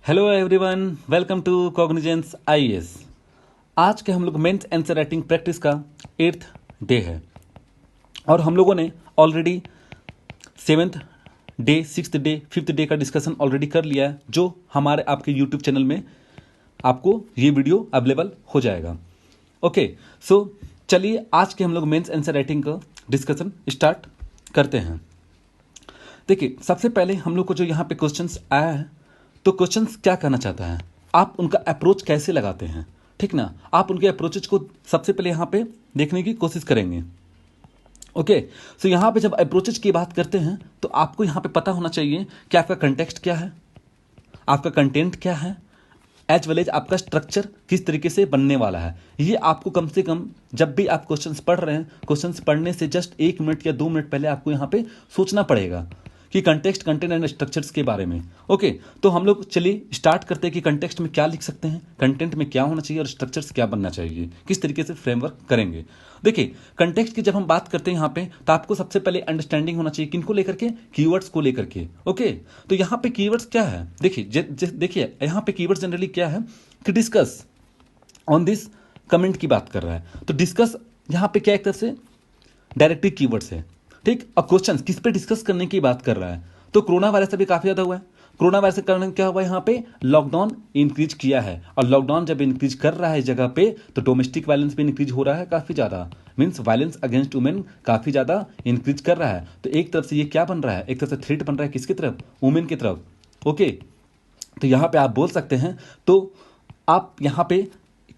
Hello everyone, welcome to Cognizance IAS. आज के हम लोग मेंस आंसर राइटिंग प्रैक्टिस का 8th डे है और हम लोगों ने already 7th day, 6th day, 5th day का डिस्कशन ऑलरेडी कर लिया है, जो हमारे आपके यूट्यूब चैनल में आपको ये वीडियो अवेलेबल हो जाएगा। ओके, सो चलिए आज के हम लोग मेंस आंसर राइटिंग का डिस्कशन स्टार्ट करते हैं। देखिए, सबसे पहले हम लोग को जो यहाँ पे क्वेश्चंस आया है, तो क्वेश्चंस क्या कहना चाहता है, आप उनका अप्रोच कैसे लगाते हैं, ठीक ना। आप उनके अप्रोचेज को सबसे पहले यहाँ पे देखने की कोशिश करेंगे। ओके, सो यहाँ पे जब अप्रोचेज की बात करते हैं तो आपको यहाँ पे पता होना चाहिए कि आपका कंटेक्स्ट क्या है, आपका कंटेंट क्या है, एज वेल एज आपका स्ट्रक्चर किस तरीके से बनने वाला है। ये आपको कम से कम जब भी आप क्वेश्चंस पढ़ रहे हैं, क्वेश्चंस पढ़ने से जस्ट 1 मिनट या 2 मिनट पहले आपको यहाँ पे सोचना पड़ेगा कि कंटेक्स्ट, कंटेंट एंड स्ट्रक्चर्स के बारे में। ओके, तो हम लोग चलिए स्टार्ट करते हैं कि कंटेक्स्ट में क्या लिख सकते हैं, कंटेंट में क्या होना चाहिए और स्ट्रक्चर्स क्या बनना चाहिए, किस तरीके से फ्रेमवर्क करेंगे। देखिए, कंटेक्स्ट की जब हम बात करते हैं यहाँ पे, तो आपको सबसे पहले अंडरस्टैंडिंग होना चाहिए किनको लेकर के, कीवर्ड्स को लेकर के। ओके, तो यहाँ पे कीवर्ड्स क्या है, देखिए यहाँ पे कीवर्ड्स जनरली क्या है कि डिस्कस ऑन दिस कमेंट की बात कर रहा है। तो डिस्कस यहाँ पे क्या एक तरह से डायरेक्टली कीवर्ड्स है, ठीक। और क्वेश्चन किस पे डिस्कस करने की बात कर रहा है, तो कोरोना वायरस अभी काफी ज्यादा हुआ है। कोरोना वायरस के कारण क्या हुआ, यहाँ पे लॉकडाउन इंक्रीज किया है, और लॉकडाउन जब इंक्रीज कर रहा है जगह पे, तो डोमेस्टिक वायलेंस भी इंक्रीज हो रहा है काफी ज्यादा, मीन्स वायलेंस अगेंस्ट वुमेन काफी ज्यादा इंक्रीज कर रहा है। तो एक तरफ से ये क्या बन रहा है, एक तरफ से थ्रेट बन रहा है किसकी तरफ, वुमेन की तरफ। ओके, तो यहाँ पे आप बोल सकते हैं, तो आप यहाँ पे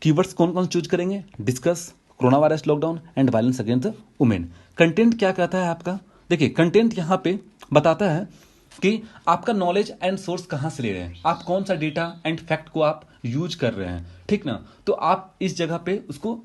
कीवर्ड्स कौन कौन चूज करेंगे, discuss, corona virus, lockdown and violence against the women. Content क्या कहता है आपका, देखिए कंटेंट यहाँ पे बताता है कि आपका नॉलेज एंड सोर्स कहाँ से ले रहे हैं, आप कौन सा डेटा एंड फैक्ट को आप यूज कर रहे हैं, ठीक ना। तो आप इस जगह पे उसको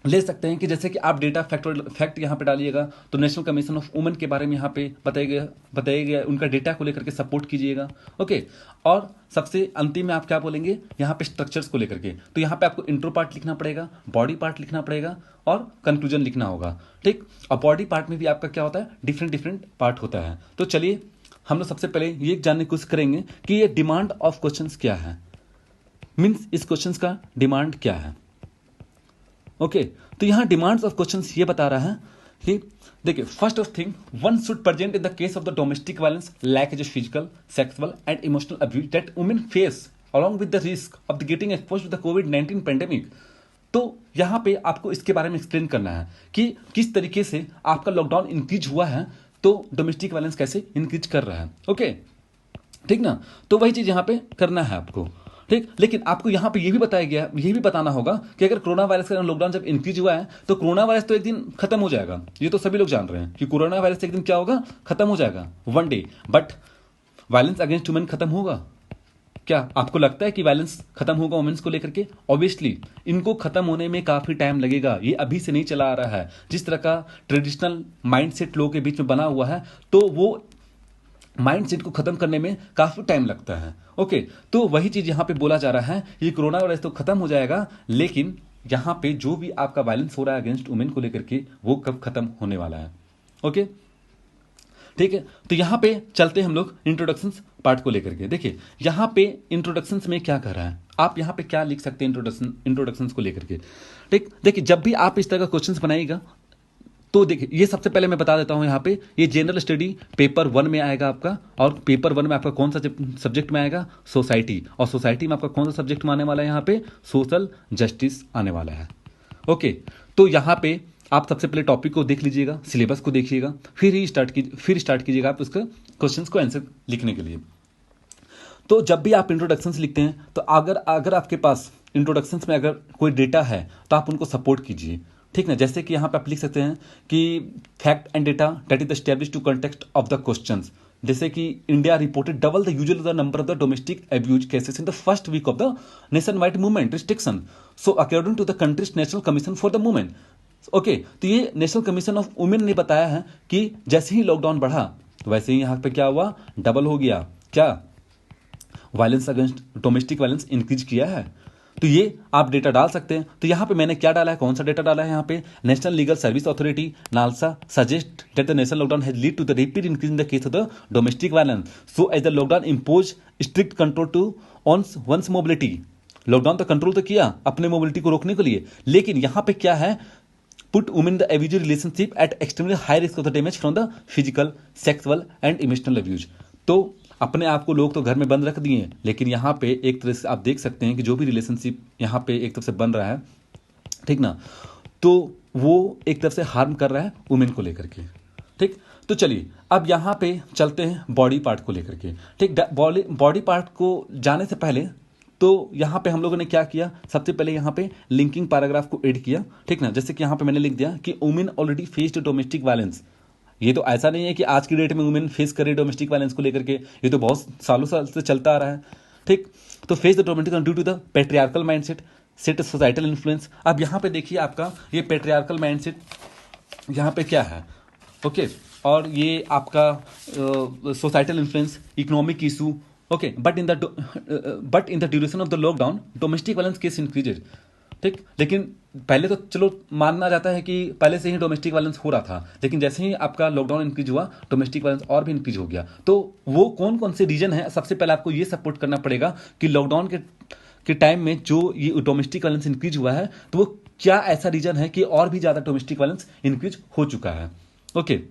ले सकते हैं कि जैसे कि आप डेटा फैक्ट यहाँ पे डालिएगा, तो नेशनल कमीशन ऑफ वुमेन के बारे में यहाँ पे बताया गया उनका डेटा को लेकर के सपोर्ट कीजिएगा। ओके, और सबसे अंतिम में आप क्या बोलेंगे यहाँ पे स्ट्रक्चर्स को लेकर के, तो यहाँ पे आपको इंट्रो पार्ट लिखना पड़ेगा, बॉडी पार्ट लिखना पड़ेगा और कंक्लूजन लिखना होगा, ठीक। और बॉडी पार्ट में भी आपका क्या होता है, डिफरेंट पार्ट होता है। तो चलिए हम लोग सबसे पहले ये जानने की कोशिश करेंगे कि ये डिमांड ऑफ क्वेश्चन क्या है, मीन्स इस क्वेश्चन का डिमांड क्या है। ओके, तो यहां डिमांड्स ऑफ क्वेश्चंस ये बता रहा है कि देखिए, first of thing, one should present in the case of the domestic violence like as physical, sexual and emotional abuse that women face along with the risk of the getting exposed to the COVID-19 pandemic। तो यहां पे आपको इसके बारे में explain करना है कि किस तरीके से आपका लॉकडाउन इंक्रीज हुआ है, तो डोमेस्टिक वायलेंस कैसे इंक्रीज कर रहा है। ओके, ठीक ना, तो वही चीज यहां पे करना है आपको, ठीक। लेकिन आपको यहां पे ये भी बताया गया, ये भी बताना होगा कि अगर कोरोना वायरस का लॉकडाउन जब इंक्रीज हुआ है, तो कोरोना वायरस तो एक दिन खत्म हो जाएगा, ये तो सभी लोग जान रहे हैं कि कोरोना वायरस एक दिन क्या होगा, खत्म हो जाएगा, one day. But violence against women खत्म होगा क्या, आपको लगता है कि वायलेंस खत्म होगा वुमेन्स को लेकर के? ऑब्वियसली इनको खत्म होने में काफी टाइम लगेगा, ये अभी से नहीं चला आ रहा है। जिस तरह का ट्रेडिशनल माइंडसेट लोगों के बीच में बना हुआ है, तो वो माइंडसेट को खत्म करने में काफी टाइम लगता है। ओके, तो वही चीज यहां पे बोला जा रहा है, ये कोरोना वायरस तो खत्म हो जाएगा, लेकिन यहां पे जो भी आपका वायलेंस हो रहा है अगेंस्ट वुमेन को लेकर के, वो कब खत्म होने वाला है। ओके, ठीक है, तो यहां पे चलते हैं हम लोग इंट्रोडक्शन पार्ट को लेकर के। देखिए यहां पे इंट्रोडक्शन में क्या कर रहा है, आप यहां पे क्या लिख सकते हैं इंट्रोडक्शन को लेकर के, ठीक। देखिए, जब भी आप इस तरह का क्वेश्चन बनाइएगा, तो देखिए ये सबसे पहले मैं बता देता हूं, यहाँ पे ये जनरल स्टडी पेपर 1 में आएगा आपका, और पेपर 1 में आपका कौन सा सब्जेक्ट में आएगा, सोसाइटी, और सोसाइटी में आपका कौन सा सब्जेक्ट में आने वाला है, यहाँ पे सोशल जस्टिस आने वाला है। ओके, तो यहाँ पे आप सबसे पहले टॉपिक को देख लीजिएगा, सिलेबस को देखिएगा, फिर स्टार्ट कीजिएगा आप उसका क्वेश्चंस को आंसर लिखने के लिए। तो जब भी आप इंट्रोडक्शंस लिखते हैं, तो अगर आपके पास इंट्रोडक्शंस में अगर कोई डेटा है, तो आप उनको सपोर्ट कीजिए, ठीक ना। जैसे कि यहाँ पे आप लिख सकते हैं कि fact and data that is establish to context of the questions, जैसे कि India reported double the usual the number of the domestic abuse cases in the first week of the nationwide movement restriction, so according to the country's national commission for the women. Okay, तो ये national commission of women ने बताया है कि जैसे ही lockdown बढ़ा, वैसे ही यहाँ पे क्या हुआ, डबल हो गया, क्या violence against domestic violence increase किया है। तो ये आप डेटा डाल सकते हैं। तो यहाँ पे मैंने क्या डाला है, कौन सा डेटा डाला है यहाँ पे, national legal service authority NALSA suggest that the national lockdown has lead to the rapid increase in the case of the domestic violence, so as the lockdown impose strict control to on one's mobility. Lockdown तो control तो किया अपने mobility को रोकने के लिए, लेकिन यहाँ पे क्या है, put women the abuse relationship eight extremely high risk of the damage from the physical, sexual and emotional abuse. तो अपने आप को लोग तो घर में बंद रख दिए, लेकिन यहाँ पे एक तरह से आप देख सकते हैं कि जो भी रिलेशनशिप यहाँ पे एक तरफ से बन रहा है, ठीक ना, तो वो एक तरफ से हार्म कर रहा है वुमेन को लेकर के। ठीक, तो चलिए अब यहाँ पे चलते हैं बॉडी पार्ट को लेकर के। ठीक, बॉडी पार्ट को जाने से पहले तो यहाँ पे हम लोगों ने क्या किया, सबसे पहले यहाँ पे लिंकिंग पैराग्राफ को ऐड किया। ठीक ना, जैसे कि यहाँ पे मैंने लिख दिया कि women already faced domestic violence. ये तो ऐसा नहीं है कि आज की डेट में वुमेन फेस करे डोमेस्टिक वायलेंस को लेकर के, ये तो बहुत सालों साल से चलता आ रहा है। ठीक, तो face the domestic due to the patriarchal mindset, set societal influence. अब यहाँ पे देखिए आपका ये पेट्रियार्कल माइंडसेट यहाँ पे क्या है, ओके, और ये आपका societal influence, economic issue, okay, but in the duration of the lockdown domestic violence case increased. ठीक, लेकिन पहले तो चलो मानना जाता है कि पहले से ही डोमेस्टिक वायलेंस हो रहा था, लेकिन जैसे ही आपका लॉकडाउन इंक्रीज हुआ डोमेस्टिक वायलेंस और भी इंक्रीज हो गया। तो वो कौन कौन से रीजन है, सबसे पहले आपको ये सपोर्ट करना पड़ेगा कि लॉकडाउन के टाइम में जो ये डोमेस्टिक वायलेंस इंक्रीज हुआ है, तो वो क्या ऐसा रीजन है कि और भी ज़्यादा डोमेस्टिक वायलेंस इंक्रीज हो चुका है। ओके,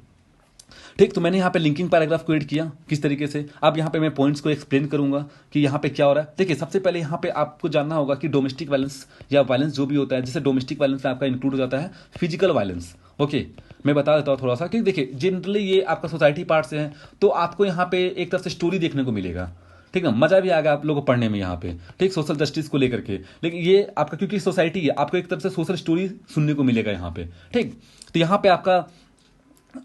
ठीक, तो मैंने यहाँ पे लिंकिंग पैराग्राफ को ऐड किया किस तरीके से। अब यहाँ पे मैं पॉइंट्स को एक्सप्लेन करूंगा कि यहाँ पे क्या हो रहा है। देखिए, सबसे पहले यहाँ पे आपको जानना होगा कि डोमेस्टिक वायलेंस या वायलेंस जो भी होता है, जैसे डोमेस्टिक वायलेंस में आपका इंक्लूड हो जाता है फिजिकल वायलेंस। ओके, मैं बता देता हूँ थोड़ा सा कि देखिए जनरली ये आपका सोसाइटी पार्ट से है, तो आपको यहाँ पे एक तरफ से स्टोरी देखने को मिलेगा। ठीक है, मजा भी आएगा आप लोगों को पढ़ने में यहाँ पे। ठीक, सोशल जस्टिस को लेकर के, लेकिन ये आपका क्योंकि सोसाइटी है, आपको एक तरफ से सोशल स्टोरी सुनने को मिलेगा यहाँ पे। ठीक, तो यहाँ पे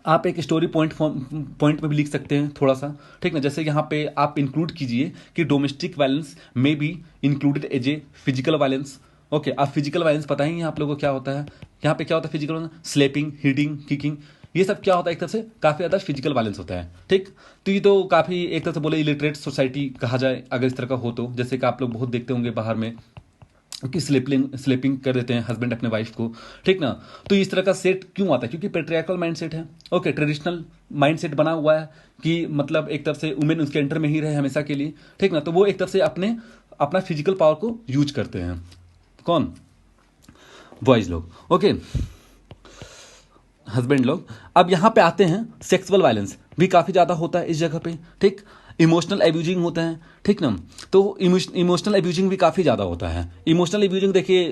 आप एक स्टोरी पॉइंट में भी लिख सकते हैं थोड़ा सा। ठीक ना, जैसे यहाँ पे आप इंक्लूड कीजिए कि डोमेस्टिक वायलेंस में be included as a physical violence. Okay, आप फिजिकल वायलेंस पता ही है आप लोगों को क्या होता है। यहाँ पे क्या होता है फिजिकल वायलेंस, स्लेपिंग, हिटिंग, किकिंग, ये सब क्या होता है, एक तरफ से काफी ज्यादा फिजिकल वायलेंस होता है। ठीक, तो ये तो काफी एक तरफ से बोले इलिटरेट सोसाइटी कहा जाए अगर इस तरह का हो तो, जैसे कि आप लोग बहुत देखते होंगे बाहर में कि स्लीपिंग कर देते हैं हस्बैंड अपने वाइफ को। ठीक ना, तो इस तरह का सेट क्यों आता है, क्योंकि पेट्रियार्कल माइंडसेट है। ओके, ट्रेडिशनल माइंडसेट बना हुआ है कि मतलब एक तरफ से वुमेन उसके एंटर में ही रहे हमेशा के लिए। ठीक ना, तो वो एक तरफ से अपना फिजिकल पावर को यूज करते हैं, कौन, बॉयज लोग। ओके, हस्बैंड लोग। अब यहां पे आते हैं, सेक्सुअल वायलेंस भी काफी ज्यादा होता है इस जगह पे। ठीक, इमोशनल एब्यूजिंग होता है। ठीक ना, तो इमोशनल एब्यूजिंग भी काफी ज्यादा होता है। इमोशनल एब्यूजिंग देखिए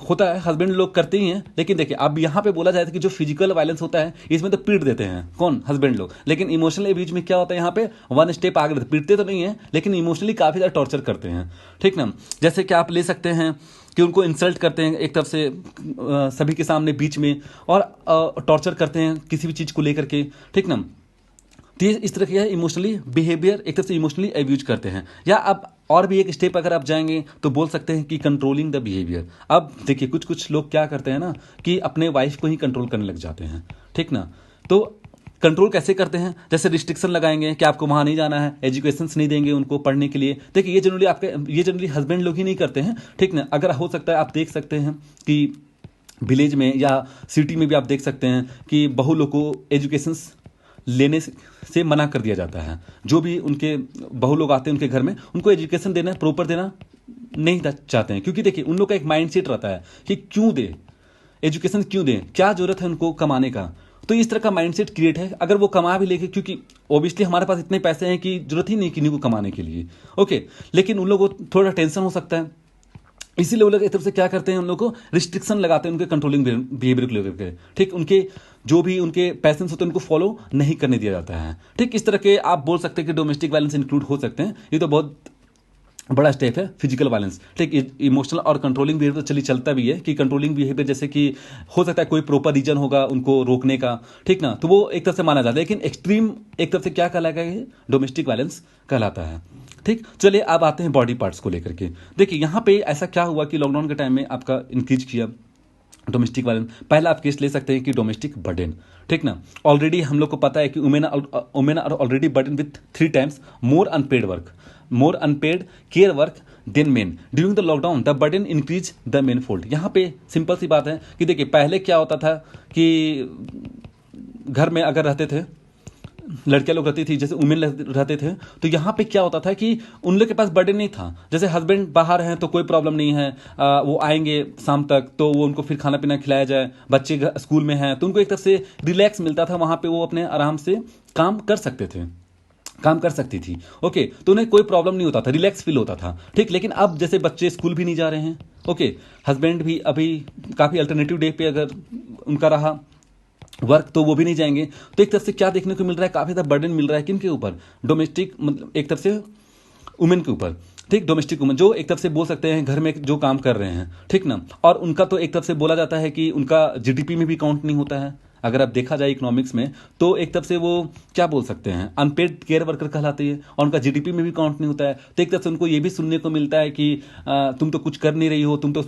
होता है, हस्बैंड लोग करते ही हैं, लेकिन देखिए अब यहाँ पे बोला जाए कि जो फिजिकल वायलेंस होता है इसमें तो पीट देते हैं, कौन, हस्बैंड लोग। लेकिन इमोशनल एब्यूज में क्या होता है, यहाँ पे वन स्टेप आगे रहते, पीटते तो नहीं है लेकिन इमोशनली काफी ज्यादा टॉर्चर करते हैं। ठीक ना, जैसे कि आप ले सकते हैं कि उनको इंसल्ट करते हैं एक तरफ से सभी के सामने बीच में, और टॉर्चर करते हैं किसी भी चीज को लेकर के। ठीक ना, तो ये इस तरह का इमोशनली बिहेवियर एक तरफ से इमोशनली एब्यूज करते हैं। या अब और भी एक स्टेप अगर आप जाएंगे तो बोल सकते हैं कि कंट्रोलिंग द बिहेवियर। अब देखिए कुछ लोग क्या करते हैं ना कि अपने वाइफ को ही कंट्रोल करने लग जाते हैं। ठीक ना, तो कंट्रोल कैसे करते हैं, जैसे रिस्ट्रिक्शन लगाएंगे कि आपको वहां नहीं जाना है, एजुकेशन नहीं देंगे उनको पढ़ने के लिए। देखिए ये जनरली हस्बैंड लोग ही नहीं करते हैं। ठीक ना, अगर हो सकता है आप देख सकते हैं कि विलेज में या सिटी में भी आप देख सकते हैं कि बहु लोग को एजुकेशन लेने से मना कर दिया जाता है। जो भी उनके बहु लोग आते हैं उनके घर में, उनको एजुकेशन देना, प्रॉपर देना नहीं चाहते हैं, क्योंकि देखिए उन लोग का एक माइंडसेट रहता है कि क्यों दे एजुकेशन, क्यों दे, क्या जरूरत है उनको कमाने का। तो इस तरह का माइंडसेट क्रिएट है। अगर वो कमा भी लेके, क्योंकि ऑब्वियसली हमारे पास इतने पैसे हैं कि जरूरत ही नहीं किन्हीं को कमाने के लिए। ओके, लेकिन उन लोगों को थोड़ा टेंशन हो सकता है, इसीलिए वो लोग एक तरफ से क्या करते हैं, उन लोगों को रिस्ट्रिक्शन लगाते हैं उनके कंट्रोलिंग बिहेवियर को लेकर के। ठीक, उनके जो भी उनके पैशंस होते हैं उनको फॉलो नहीं करने दिया जाता है। ठीक, इस तरह के आप बोल सकते हैं कि डोमेस्टिक वायलेंस इंक्लूड हो सकते हैं। ये तो बहुत बड़ा स्टेप है फिजिकल वायलेंस। ठीक, इमोशनल और कंट्रोलिंग बिहेवियर तो चलता भी है कि कंट्रोलिंग बिहेवियर जैसे कि हो सकता है कोई प्रॉपर रीजन होगा उनको रोकने का। ठीक ना, तो वो एक तरफ से माना जाता है, लेकिन एक्सट्रीम एक तरफ से क्या कहलाएगा, डोमेस्टिक वायलेंस कहलाता है। ठीक, चलिए अब आते हैं बॉडी पार्ट्स को लेकर के। देखिए यहाँ पे ऐसा क्या हुआ कि लॉकडाउन के टाइम में आपका इंक्रीज किया डोमेस्टिक वायलेंस। पहला आप केस ले सकते हैं कि डोमेस्टिक बर्डन। ठीक ना, ऑलरेडी हम लोग को पता है कि women are already burden with 3 times more unpaid work. More unpaid care work than men during the lockdown the burden increase the manifold. यहाँ पे सिंपल सी बात है कि देखिए पहले क्या होता था कि घर में अगर रहते थे लड़कियां लोग रहती थी, जैसे वुमेन रहते थे, तो यहाँ पे क्या होता था कि उन लोग के पास बर्डन नहीं था। जैसे हस्बैंड बाहर हैं तो कोई प्रॉब्लम नहीं है, वो आएंगे शाम तक तो वो उनको फिर खाना पीना खिलाया जाए, बच्चे स्कूल में हैं तो उनको एक तरफ से रिलैक्स मिलता था, वहाँ पे वो अपने आराम से काम कर सकते थे, काम कर सकती थी। ओके, तो उन्हें कोई प्रॉब्लम नहीं होता था, रिलैक्स फील होता था। ठीक, लेकिन अब जैसे बच्चे स्कूल भी नहीं जा रहे हैं, ओके, हस्बैंड भी अभी काफ़ी अल्टरनेटिव डे पे अगर उनका रहा वर्क तो वो भी नहीं जाएंगे, तो एक तरफ से क्या देखने को मिल रहा है, काफ़ी ज़्यादा बर्डन मिल रहा है किन के ऊपर, डोमेस्टिक मतलब एक तरफ से वुमेन के ऊपर। ठीक, डोमेस्टिक वुमेन जो एक तरफ से बोल सकते हैं घर में जो काम कर रहे हैं, ठीक ना, और उनका तो एक तरफ से बोला जाता है कि उनका जीडीपी में भी काउंट नहीं होता है। अगर आप देखा जाए इकोनॉमिक्स में तो एक तरफ से वो क्या बोल सकते हैं, अनपेड केयर वर्कर कहलाती है और उनका जीडीपी में भी काउंट नहीं होता है। तो एक तरफ से उनको ये भी सुनने को मिलता है कि तुम तो कुछ कर नहीं रही हो, तुम तो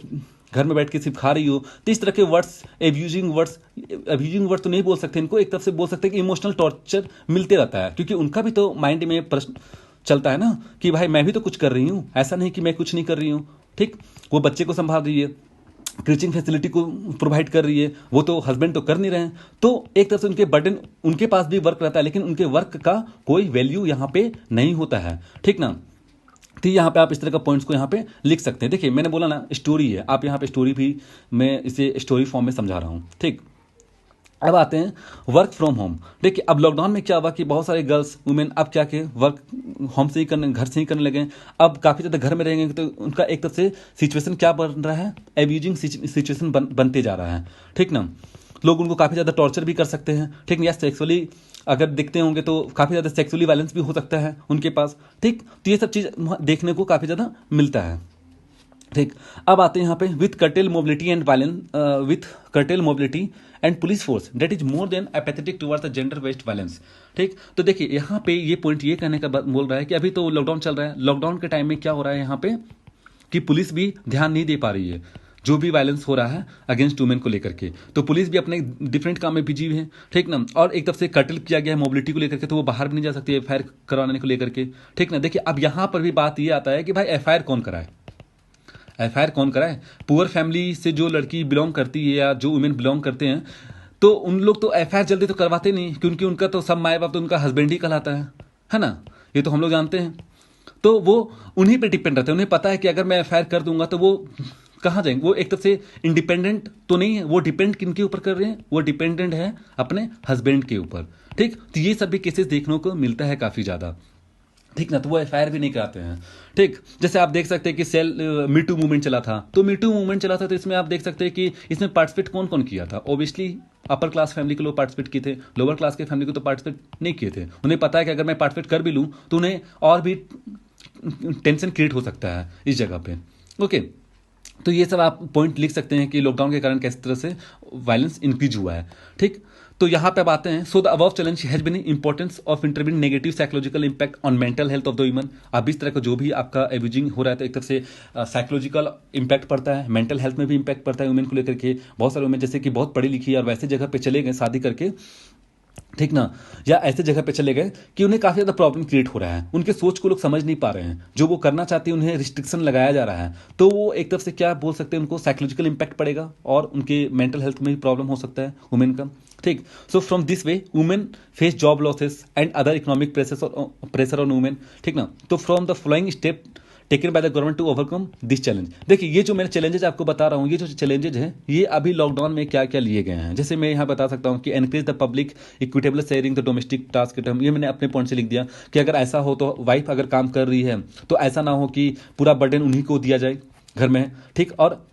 घर में बैठ के सिर्फ खा रही हो। तो इस तरह के वर्ड्स, एब्यूजिंग वर्ड्स तो नहीं बोल सकते इनको, एक तरफ से बोल सकते हैं कि इमोशनल टॉर्चर मिलते रहता है, क्योंकि उनका भी तो माइंड में प्रश्न चलता है ना कि भाई मैं भी तो कुछ कर रही हूँ, ऐसा नहीं कि मैं कुछ नहीं कर रही हूँ। ठीक, वो बच्चे को संभाल रही है, टीचिंग फैसिलिटी को प्रोवाइड कर रही है, वो तो हस्बैंड तो कर नहीं रहे हैं। तो एक तरह से उनके बर्डन, उनके पास भी वर्क रहता है लेकिन उनके वर्क का कोई वैल्यू यहाँ पे नहीं होता है। ठीक ना, तो यहाँ पे आप इस तरह का पॉइंट्स को यहाँ पे लिख सकते हैं। देखिए मैंने बोला ना स्टोरी है, आप यहाँ पे स्टोरी भी, मैं इसे स्टोरी फॉर्म में समझा रहा हूँ। ठीक, अब आते हैं वर्क फ्रॉम होम। देखिए अब लॉकडाउन में क्या हुआ कि बहुत सारे गर्ल्स वुमेन अब क्या के वर्क होम से ही करने, घर से ही करने लगे। अब काफ़ी ज़्यादा घर में रहेंगे तो उनका एक तरह से सिचुएशन क्या बन रहा है, एब्यूजिंग सिचुएशन बनते जा रहा है। ठीक ना, लोग उनको काफ़ी ज़्यादा टॉर्चर भी कर सकते हैं। ठीक ना, या सेक्सुअली अगर दिखते होंगे तो काफ़ी ज़्यादा सेक्सुअली वायलेंस भी हो सकता है उनके पास। ठीक, तो ये सब चीज़ देखने को काफ़ी ज़्यादा मिलता है। ठीक, अब आते हैं यहाँ पे with curtailed mobility and violence, with curtailed mobility and police force that is more than apathetic towards the gender based violence. ठीक, तो देखिए यहाँ पे ये पॉइंट ये कहने का बोल रहा है कि अभी तो लॉकडाउन चल रहा है, लॉकडाउन के टाइम में क्या हो रहा है यहाँ पे कि पुलिस भी ध्यान नहीं दे पा रही है जो भी वायलेंस हो रहा है अगेंस्ट वुमेन को लेकर के, तो पुलिस भी अपने डिफरेंट काम में बिजी हुई है। ठीक ना, और एक तरफ से कर्टल किया गया है मोबिलिटी को लेकर के, तो वो बाहर भी नहीं जा सकती एफआईआर करवाने को लेकर के। ठीक ना, देखिए अब यहाँ पर भी बात ये आता है कि भाई एफआईआर कौन कराए, एफआईआर कौन कराए। पुअर फैमिली से जो लड़की बिलोंग करती है या जो वुमेन बिलोंग करते हैं तो उन लोग तो एफआईआर जल्दी तो करवाते नहीं, क्योंकि उनका तो सब माए बाप तो उनका हस्बैंड ही कहलाता है ना, ये तो हम लोग जानते हैं। तो वो उन्हीं पे डिपेंड रहते हैं, उन्हें पता है कि अगर मैं एफआईआर कर दूंगा तो वो कहाँ जाएंगे, वो एक तरफ से इंडिपेंडेंट तो नहीं है, वो डिपेंड किनके ऊपर कर रहे हैं, वो डिपेंडेंट है अपने हस्बैंड के ऊपर। ठीक, तो ये सब भी केसेस देखने को मिलता है काफ़ी ज़्यादा। ठीक ना, तो वो एफआईआर भी नहीं कराते हैं। ठीक, जैसे आप देख सकते हैं कि मीटू मूवमेंट चला था, तो मीटू मूवमेंट चला था तो इसमें आप देख सकते हैं कि इसमें पार्टिसिपेट कौन कौन किया था। ओबियसली अपर क्लास फैमिली के लोग पार्टिसिपेट किए थे, लोअर क्लास के फैमिली को तो पार्टिसिपेट नहीं किए थे। उन्हें पता है कि अगर मैं पार्टिसिपेट कर भी लूँ तो उन्हें और भी टेंशन क्रिएट हो सकता है इस जगह पे। ओके, तो ये सब आप पॉइंट लिख सकते हैं कि लॉकडाउन के कारण किस तरह से वायलेंस इंक्रीज हुआ है। ठीक, तो यहाँ पे बातें हैं। So the above challenge has been importance of intervene negative psychological impact on mental health of the human. अब इस तरह का जो भी आपका एब्यूजिंग हो रहा है तो एक तरफ से साइकोलॉजिकल इंपैक्ट पड़ता है, मेंटल हेल्थ में भी इंपैक्ट पड़ता है वुमेन को लेकर के। बहुत सारे वुमेन जैसे कि बहुत पढ़ी लिखी और वैसे जगह पे चले गए शादी करके, ठीक ना, या ऐसे जगह पे चले गए कि उन्हें काफ़ी ज़्यादा प्रॉब्लम क्रिएट हो रहा है, उनके सोच को लोग समझ नहीं पा रहे हैं, जो वो करना चाहते हैं उन्हें रिस्ट्रिक्शन लगाया जा रहा है। तो वो एक तरफ से क्या बोल सकते हैं, उनको साइकोलॉजिकल इंपैक्ट पड़ेगा और उनके मेंटल हेल्थ में भी प्रॉब्लम हो सकता है वुमेन का। ठीक, so from this way women face job losses and other economic pressure on women. ठीक ना, तो from the following step taken by the government to overcome this challenge. देखिए ये जो मैंने चैलेंजेस आपको बता रहा हूँ, ये जो चैलेंजेज हैं ये अभी लॉकडाउन में क्या क्या लिए गए हैं। जैसे मैं यहाँ बता सकता हूँ कि encourage the public equitable sharing the domestic task at home. ये मैंने अपने पॉइंट से लिख दिया कि अगर ऐसा हो तो वाइफ अगर काम कर रही है तो ऐसा ना हो कि पूरा बर्डन उन्हीं को दिया जाए घर में। ठीक, और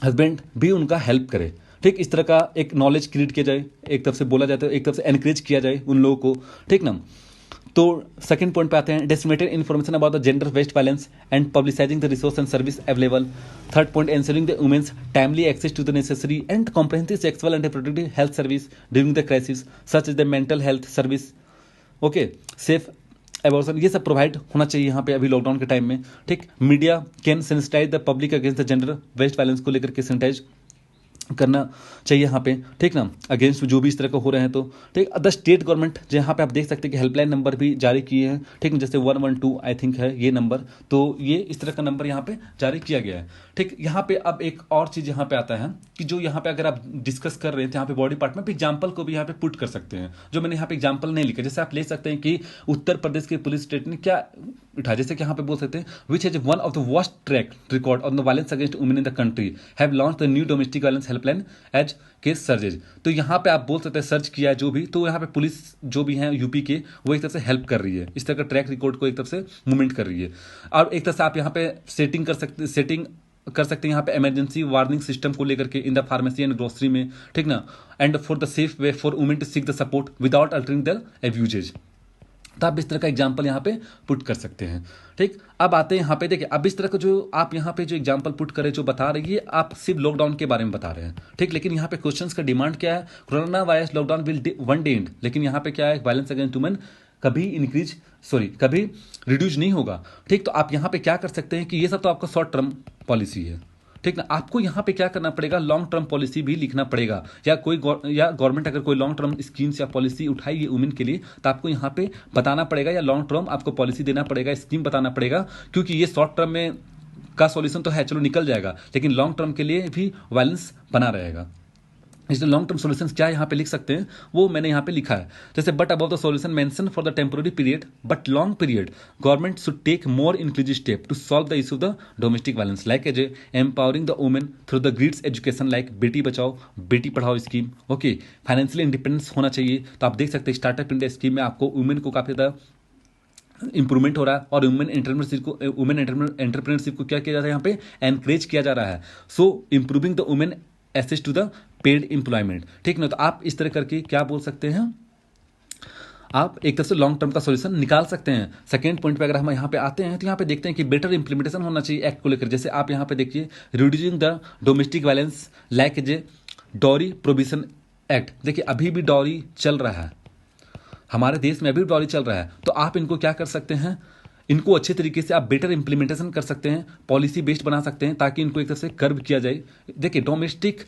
हस्बैंड भी उनका हेल्प करे। ठीक, इस तरह का एक नॉलेज क्रिएट किया जाए, एक तरफ से बोला जाए तो एक तरफ से एनकरेज किया जाए उन लोगों को। ठीक ना, तो सेकंड पॉइंट पे आते हैं, disseminated information about the gender based violence and publicising the resource and service available. Third point, ensuring the women's timely access to the necessary and comprehensive sexual and reproductive health service during the crisis such is the mental health service. Okay, safe abortion, ये सब provide होना चाहिए यहाँ पे अभी lockdown के time में। ठीक, media can sensitise the public against the gender based violence को लेकर के सेंसिटाइज करना चाहिए यहाँ पे, ठीक ना, अगेंस्ट जो भी इस तरह का हो रहे हैं तो ठीक। द स्टेट गवर्नमेंट जहाँ पे आप देख सकते हैं कि हेल्पलाइन नंबर भी जारी किए हैं, ठीक ना, जैसे 112 आई थिंक है ये नंबर, तो ये इस तरह का नंबर यहाँ पे जारी किया गया है, ठीक। यहाँ पे अब एक और चीज़ यहाँ पे आता है कि जो यहाँ पे अगर आप डिस्कस कर रहे थे यहाँ पे बॉडी पार्ट में एग्जाम्पल को भी यहाँ पे पुट कर सकते हैं, जो मैंने यहाँ पे एग्जाम्पल नहीं लिखा। जैसे आप ले सकते हैं कि उत्तर प्रदेश के पुलिस स्टेट ने क्या उठा, जैसे कि यहाँ पे बोल सकते हैं which has one of the worst track record on the violence against women in the country have launch the new domestic violence helpline as case surges. तो यहाँ पे आप बोल सकते हैं सर्च किया जो भी, तो यहाँ पे पुलिस जो भी है यूपी के वो एक तरफ से हेल्प कर रही है, इस तरह का ट्रैक रिकॉर्ड को एक तरफ से मूवमेंट कर रही है। और एक तरफ से आप यहाँ पे सेटिंग कर सकते हैं यहाँ पे इमरजेंसी वार्निंग सिस्टम को लेकर के in the pharmacy and grocery में, ठीक ना, and for the safe way for women to seek the support without altering the abuses. तो आप इस तरह का एग्जाम्पल यहाँ पे पुट कर सकते हैं, ठीक। अब आते हैं यहाँ पे, देखिए अब इस तरह का जो आप यहाँ पे जो एग्जाम्पल पुट करें जो बता रही है, आप सिर्फ लॉकडाउन के बारे में बता रहे हैं, ठीक। लेकिन यहाँ पे क्वेश्चंस का डिमांड क्या है, corona virus lockdown will one day and, लेकिन यहाँ पे क्या है, वायलेंस अगेंस्ट वुमेन कभी रिड्यूस नहीं होगा, ठीक। तो आप यहाँ पे क्या कर सकते हैं कि ये सब तो आपका शॉर्ट टर्म पॉलिसी है, ठीक ना। आपको यहाँ पे क्या करना पड़ेगा, लॉन्ग टर्म पॉलिसी भी लिखना पड़ेगा, या गवर्नमेंट अगर कोई लॉन्ग टर्म स्कीम्स या पॉलिसी उठाएगी वुमेन के लिए तो आपको यहाँ पे बताना पड़ेगा, या लॉन्ग टर्म आपको पॉलिसी देना पड़ेगा, स्कीम बताना पड़ेगा, क्योंकि ये शॉर्ट टर्म में का सॉल्यूशन तो है, चलो निकल जाएगा, लेकिन लॉन्ग टर्म के लिए भी वायलेंस बना रहेगा। इसलिए लॉन्ग टर्म सॉल्यूशंस क्या यहाँ पे लिख सकते हैं वो मैंने यहाँ पे लिखा है, जैसे but about the solution mention for the temporary period but long period government should take more inclusive step to solve the issue of the domestic violence like as empowering the women through the girls education like बेटी बचाओ Beti Padhao scheme, okay. Financial independence होना चाहिए, तो आप देख सकते हैं startup India scheme में आपको वुमेन को काफ़ी ज़्यादा इंप्रूवमेंट हो रहा है, और वुमेन एंटरप्रेन्योरशिप को क्या किया जा रहा है, यहाँ पे एनकरेज किया जा रहा है। So improving the women access to the paid employment, ठीक ना। तो आप इस तरह करके क्या बोल सकते हैं, आप एक तरह से लॉन्ग टर्म का सॉल्यूशन निकाल सकते हैं। सेकेंड पॉइंट पे अगर हम यहाँ पे आते हैं तो यहाँ पे देखते हैं कि बेटर इंप्लीमेंटेशन होना चाहिए एक्ट को लेकर। जैसे आप यहाँ पे देखिए reducing the domestic violence like the dowry provision act, देखिए अभी भी डॉरी चल रहा है, हमारे देश में अभी डॉरी चल रहा है, तो आप इनको क्या कर सकते हैं, इनको अच्छे तरीके से आप बेटर इंप्लीमेंटेशन कर सकते हैं, पॉलिसी बेस्ड बना सकते हैं, ताकि इनको एक तरह से कर्व किया जाए। देखिए डोमेस्टिक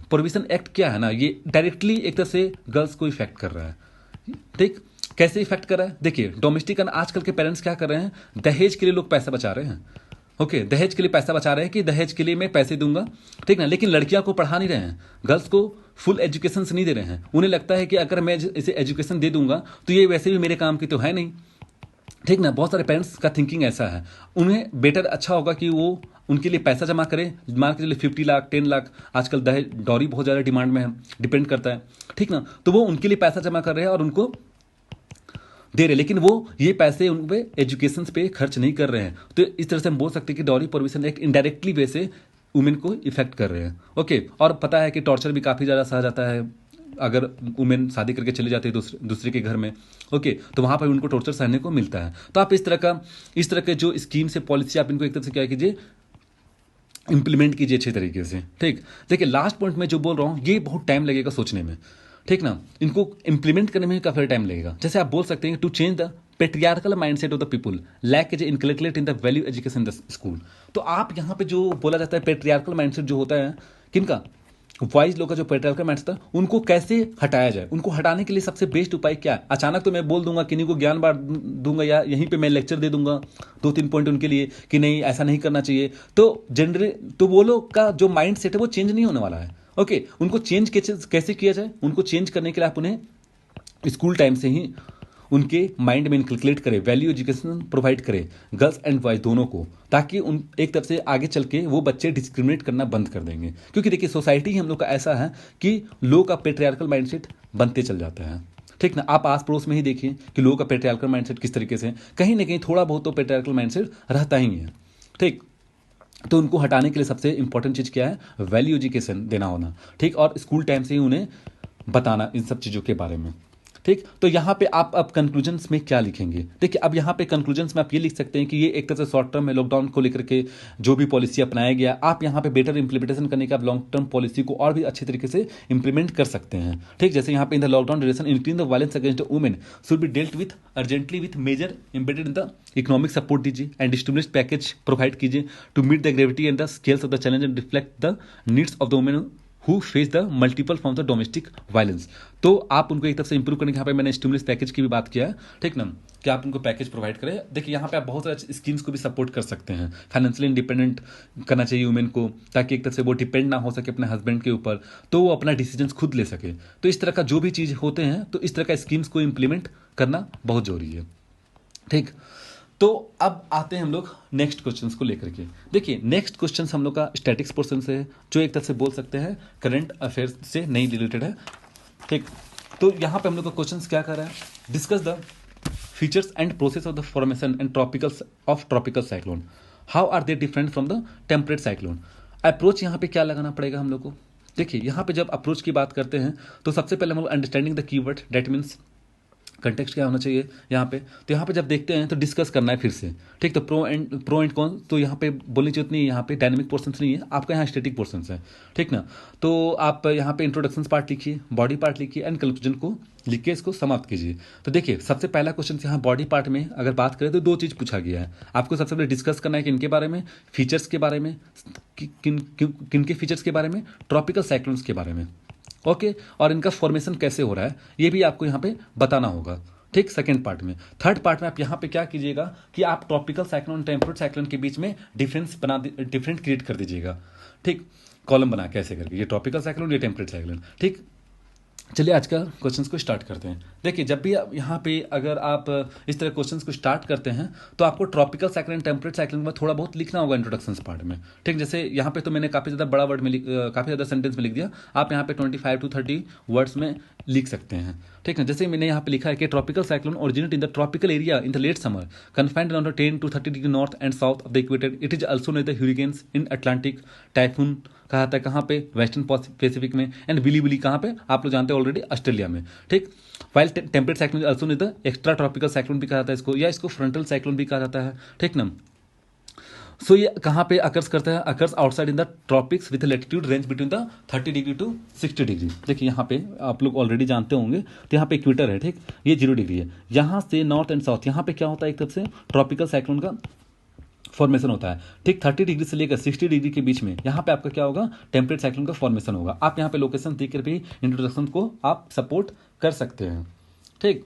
प्रोविजन एक्ट क्या है ना, ये डायरेक्टली एक तरह से गर्ल्स को इफेक्ट कर रहा है, ठीक। कैसे इफेक्ट कर रहा है, देखिए डोमेस्टिक आजकल के पेरेंट्स क्या कर रहे हैं, दहेज के लिए लोग पैसा बचा रहे हैं, ओके। दहेज के लिए पैसा बचा रहे हैं कि दहेज के लिए मैं पैसे दूंगा, ठीक ना, लेकिन लड़कियां को पढ़ा नहीं रहे हैं, गर्ल्स को फुल एजुकेशन नहीं दे रहे हैं। उन्हें लगता है कि अगर मैं इसे एजुकेशन दे दूंगा तो ये वैसे भी मेरे काम की तो है नहीं, ठीक ना। बहुत सारे पेरेंट्स का थिंकिंग ऐसा है, उन्हें बेटर अच्छा होगा कि वो उनके लिए पैसा जमा करें, मान के चलिए 50 लाख 10 लाख, आजकल दहेज डॉरी बहुत ज़्यादा डिमांड में है, डिपेंड करता है, ठीक ना। तो वो उनके लिए पैसा जमा कर रहे हैं और उनको दे रहे, लेकिन वो ये पैसे उन पे एजुकेशन पे खर्च नहीं कर रहे हैं। तो इस तरह से हम बोल सकते हैं कि डॉरी प्रोविजन एक इनडायरेक्टली वे से वुमेन को इफेक्ट कर रहे हैं, ओके। और पता है कि टॉर्चर भी काफ़ी ज़्यादा सहा जाता है अगर वुमेन शादी करके चले जाते हैं दूसरे के घर में, ओके, तो वहाँ पर उनको टॉर्चर सहने को मिलता है। तो आप इस तरह के जो स्कीम से पॉलिसी आप इनको एक तरह से क्या कीजिए, इंप्लीमेंट कीजिए अच्छे तरीके से, ठीक। देखिए लास्ट पॉइंट में जो बोल रहा हूँ ये बहुत टाइम लगेगा सोचने में, ठीक ना, इनको इंप्लीमेंट करने में काफ़ी टाइम लगेगा। जैसे आप बोल सकते हैं to change the patriarchal mindset of the people like as inculcate in the value education in the school. तो आप यहाँ पे जो बोला जाता है पेट्रियार्कल माइंडसेट जो होता है किनका, वॉइस लोग का जो पेट्रियार्कल माइंडसेट था, उनको कैसे हटाया जाए, उनको हटाने के लिए सबसे बेस्ट उपाय क्या है। अचानक तो मैं बोल दूंगा किन्हीं को ज्ञान बांट दूंगा या यहीं पे मैं लेक्चर दे दूंगा 2-3 पॉइंट उनके लिए कि नहीं ऐसा नहीं करना चाहिए, तो तो वो लोग का जो माइंड सेट है वो चेंज नहीं होने वाला है, ओके। उनको चेंज कैसे किया जाए, उनको चेंज करने के लिए आप उन्हें स्कूल टाइम से ही उनके माइंड में इनकलकेट करें, वैल्यू एजुकेशन प्रोवाइड करें गर्ल्स एंड बॉयज दोनों को, ताकि उन एक तरफ से आगे चल के वो बच्चे डिस्क्रिमिनेट करना बंद कर देंगे। क्योंकि देखिए सोसाइटी ही हम लोग का ऐसा है कि लोग का पेट्रियार्कल माइंडसेट बनते चल जाता है, ठीक ना। आप आस पड़ोस में ही देखिए कि लोगों का पेट्रियार्कल माइंडसेट किस तरीके से, कहीं ना कहीं थोड़ा बहुत तो पेट्रियार्कल माइंडसेट रहता ही है, ठीक। तो उनको हटाने के लिए सबसे इंपॉर्टेंट चीज़ क्या है, वैल्यू एजुकेशन देना होना, ठीक, और स्कूल टाइम से ही उन्हें बताना इन सब चीज़ों के बारे में, ठीक। तो यहाँ पे आप अब कंक्लूजन्स में क्या लिखेंगे, देखिए अब यहाँ पे कंक्लूजन्स में आप ये लिख सकते हैं कि ये एक तरह से शॉर्ट टर्म में लॉकडाउन को लेकर के जो भी पॉलिसी अपनाया गया, आप यहाँ पे बेटर इंप्लीमेंटेशन करने के आप लॉन्ग टर्म पॉलिसी को और भी अच्छे तरीके से इंप्लीमेंट कर सकते हैं, ठीक। जैसे यहाँ पे in the lockdown duration increase the violence against women should be dealt with urgently with major embedded in the economic support दीजिए एंड स्टिमुलस पैकेज प्रोवाइड कीजिए to meet the gravity and the scales of the challenge and reflect the needs of the women who face the multiple forms of domestic violence. तो आप उनको एक तरफ से improve करने के यहाँ पे मैंने स्टिमुलस पैकेज की भी बात किया है, ठीक ना, कि आप उनको पैकेज प्रोवाइड करें। देखिए यहाँ पे आप बहुत सारे स्कीम्स को भी सपोर्ट कर सकते हैं। फाइनेंशियली इंडिपेंडेंट करना चाहिए वुमेन को, ताकि एक तरफ से वो डिपेंड ना हो सके अपने हस्बैंड के ऊपर, तो वो अपना डिसीजन खुद ले सके। तो इस तरह का जो भी चीज़ होते हैं, तो इस तरह का स्कीम्स को इम्प्लीमेंट करना बहुत जरूरी है, ठीक। तो अब आते हैं हम लोग नेक्स्ट क्वेश्चंस को लेकर के। देखिए नेक्स्ट क्वेश्चंस हम लोग का स्टैटिक्स पोर्शन से है, जो एक तरह से बोल सकते हैं करंट अफेयर्स से नहीं रिलेटेड है, ठीक। तो यहाँ पे हम लोग का क्वेश्चंस क्या कर रहा है, discuss the features and process of the formation and tropical cyclone, how are they different from the temperate cyclone. Approach यहाँ पे क्या लगाना पड़ेगा हम लोग को। देखिए यहाँ पे जब अप्रोच की बात करते हैं, तो सबसे पहले हम लोग understanding the keyword, that means context क्या होना चाहिए यहाँ पे। तो यहाँ पे जब देखते हैं तो डिस्कस करना है फिर से, ठीक। तो प्रो एंड कॉन तो यहाँ पे बोलने की जरूरत नहीं है, यहाँ पे डायनेमिक पोर्शंस नहीं है, आपका यहाँ स्टैटिक पोर्शंस है, ठीक ना। तो आप यहाँ पे इंट्रोडक्शन पार्ट लिखिए, बॉडी पार्ट लिखिए एंड कंक्लूजन को लिख के इसको समाप्त कीजिए। तो देखिए सबसे पहला क्वेश्चन यहाँ बॉडी पार्ट में अगर बात करें तो दो चीज़ पूछा गया है। आपको सबसे पहले डिस्कस करना है कि इनके बारे में, फीचर्स के बारे में, किन के फीचर्स के बारे में, ट्रॉपिकल साइक्लोन्स के बारे में, ओके, और इनका फॉर्मेशन कैसे हो रहा है ये भी आपको यहाँ पे बताना होगा, ठीक। सेकंड पार्ट में, थर्ड पार्ट में आप यहाँ पे क्या कीजिएगा कि आप ट्रॉपिकल साइक्लोन टेम्परेट साइक्लोन के बीच में डिफरेंट क्रिएट कर दीजिएगा, ठीक। कॉलम बना कैसे करके, ये ट्रॉपिकल साइक्लोन, ये टेम्परेट साइक्लोन, ठीक। चलिए आज का क्वेश्चंस को स्टार्ट करते हैं। देखिए जब भी यहाँ पे अगर आप इस तरह क्वेश्चंस को स्टार्ट करते हैं, तो आपको ट्रॉपिकल साइक्लोन टेम्परेट साइक्लोन में थोड़ा बहुत लिखना होगा इंट्रोडक्शन पार्ट में, ठीक। जैसे यहाँ पे तो मैंने काफ़ी ज़्यादा बड़ा वर्ड में काफ़ी ज़्यादा सेंटेंस में लिख दिया, आप यहाँ पे 25 to 30 वर्ड्स में लिख सकते हैं, ठीक है। जैसे मैंने यहाँ पे लिखा है कि tropical cyclone originate in the tropical area in the late summer, confined around 10 to 30 degree north and south of the equator. It is also known the hurricanes in Atlantic, typhoon कहा था कहाँ पे, वेस्टर्न पैसिफिक में, and willy कहाँ पे, आप लोग जानते हैं ऑलरेडी, ऑस्ट्रेलिया में, ठीक। While temperate cyclone also known the extra tropical cyclone भी कहा जाता है इसको, या इसको फ्रंटल साइक्लोन भी कहा जाता है, ठीक ना। सो ये कहाँ पे अकर्स करता है, occurs outside in the tropics with latitude range between the 30 degree to 60 degree. देखिए यहाँ पे आप लोग ऑलरेडी जानते होंगे, तो यहाँ पे इक्वेटर है, ठीक, ये 0 डिग्री है। यहाँ से नॉर्थ एंड साउथ यहाँ पे क्या होता है, एक तरफ से ट्रॉपिकल साइक्लोन का फॉर्मेशन होता है, ठीक। 30 डिग्री से लेकर 60 डिग्री के बीच में यहाँ पे आपका क्या होगा, टेम्परेट साइक्लोन का फॉर्मेशन होगा। आप यहाँ पे लोकेशन देख कर भी इंट्रोडक्शन को आप सपोर्ट कर सकते हैं, ठीक।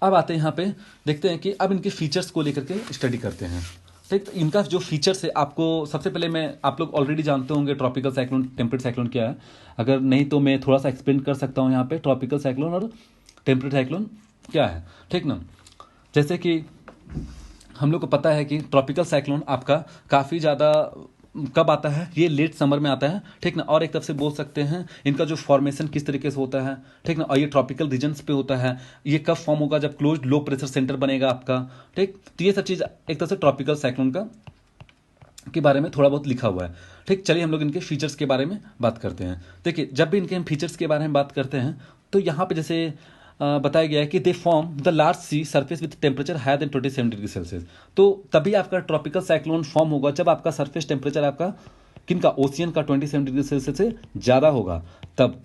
अब आते हैं यहाँ पे, देखते हैं कि अब इनके फीचर्स को लेकर के स्टडी करते हैं, ठीक। तो इनका जो फीचर्स है, आपको सबसे पहले मैं, आप लोग ऑलरेडी जानते होंगे ट्रॉपिकल साइक्लोन टेम्परेट साइक्लोन क्या है, अगर नहीं तो मैं थोड़ा सा एक्सप्लेन कर सकता हूँ यहाँ पे ट्रॉपिकल साइक्लोन और टेम्परेट साइक्लोन क्या है, ठीक ना। जैसे कि हम लोग को पता है कि ट्रॉपिकल साइक्लोन आपका काफ़ी ज़्यादा कब आता है, ये लेट समर में आता है, ठीक ना। और एक तरफ से बोल सकते हैं इनका जो फॉर्मेशन किस तरीके से होता है, ठीक ना, और ये ट्रॉपिकल रीजन्स पे होता है। ये कब फॉर्म होगा, जब क्लोज लो प्रेशर सेंटर बनेगा आपका, ठीक। तो ये सब चीज़ एक तरह से ट्रॉपिकल साइक्लोन का के बारे में थोड़ा बहुत लिखा हुआ है, ठीक। चलिए हम लोग इनके फीचर्स के बारे में बात करते हैं। देखिए जब भी इनके हम फीचर्स के बारे में बात करते हैं, तो यहाँ पे जैसे बताया गया है कि they form the large sea surface with temperature higher than 27 degree Celsius. तो तभी आपका ट्रॉपिकल साइक्लोन फॉर्म होगा जब आपका सरफेस टेम्परेचर आपका किनका, ओशियन का 27 डिग्री सेल्सियस से ज़्यादा होगा, तब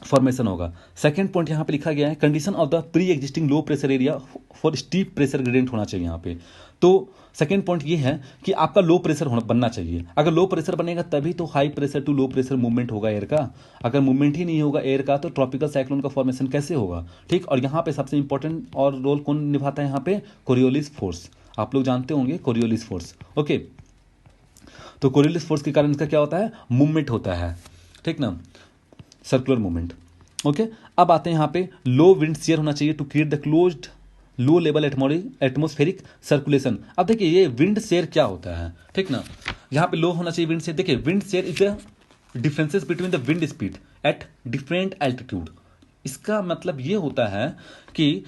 फॉर्मेशन होगा। सेकेंड पॉइंट यहाँ पे लिखा गया है, condition of the pre existing low pressure area for steep pressure gradient होना चाहिए यहाँ पे। तो सेकेंड पॉइंट ये है कि आपका लो प्रेशर बनना चाहिए। अगर लो प्रेशर बनेगा तभी तो high pressure to low pressure movement होगा एयर का। अगर मूवमेंट ही नहीं होगा एयर का, तो ट्रॉपिकल साइक्लोन का फॉर्मेशन कैसे होगा, ठीक। और यहाँ पे सबसे इंपॉर्टेंट और रोल कौन निभाता है यहाँ पे, कोरियोलिस फोर्स। आप लोग जानते होंगे कोरियोलिस फोर्स, ओके। तो कोरियोलिस फोर्स के कारण इसका क्या होता है, मूवमेंट होता है, ठीक ना, सर्कुलर मूवमेंट, ओके। अब आते हैं यहाँ पे, लो विंड शेयर होना चाहिए to create the closed low level atmospheric circulation. अब देखिए ये विंड शेयर क्या होता है, ठीक ना, यहाँ पे लो होना चाहिए विंड शेयर। देखिए wind shear is the differences between the wind speed at different altitude. इसका मतलब ये होता है कि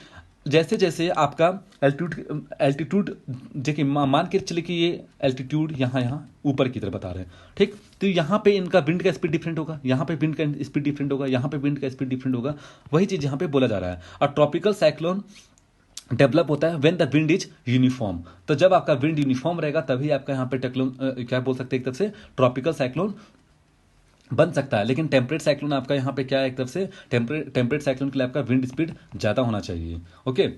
जैसे जैसे आपका एल्टीट्यूड देखिए, मान के चले कि ये एल्टीट्यूड यहाँ ऊपर की तरफ बता रहे हैं, ठीक। तो यहाँ पे इनका विंड का स्पीड डिफरेंट होगा, यहाँ पे विंड का स्पीड डिफरेंट होगा, यहाँ पे विंड का स्पीड डिफरेंट होगा। वही चीज़ यहाँ पे बोला जा रहा है। और ट्रॉपिकल साइक्लोन डेवलप होता है when the wind is uniform. तो जब आपका विंड यूनिफॉर्म रहेगा तभी आपका यहाँ पे क्या बोल सकते हैं, एक तरफ से ट्रॉपिकल साइक्लोन बन सकता है। लेकिन टेम्परेट साइक्लोन आपका यहाँ पे क्या है, एक तरफ से टेम्परेट साइक्लोन के लिए आपका विंड स्पीड ज़्यादा होना चाहिए, ओके।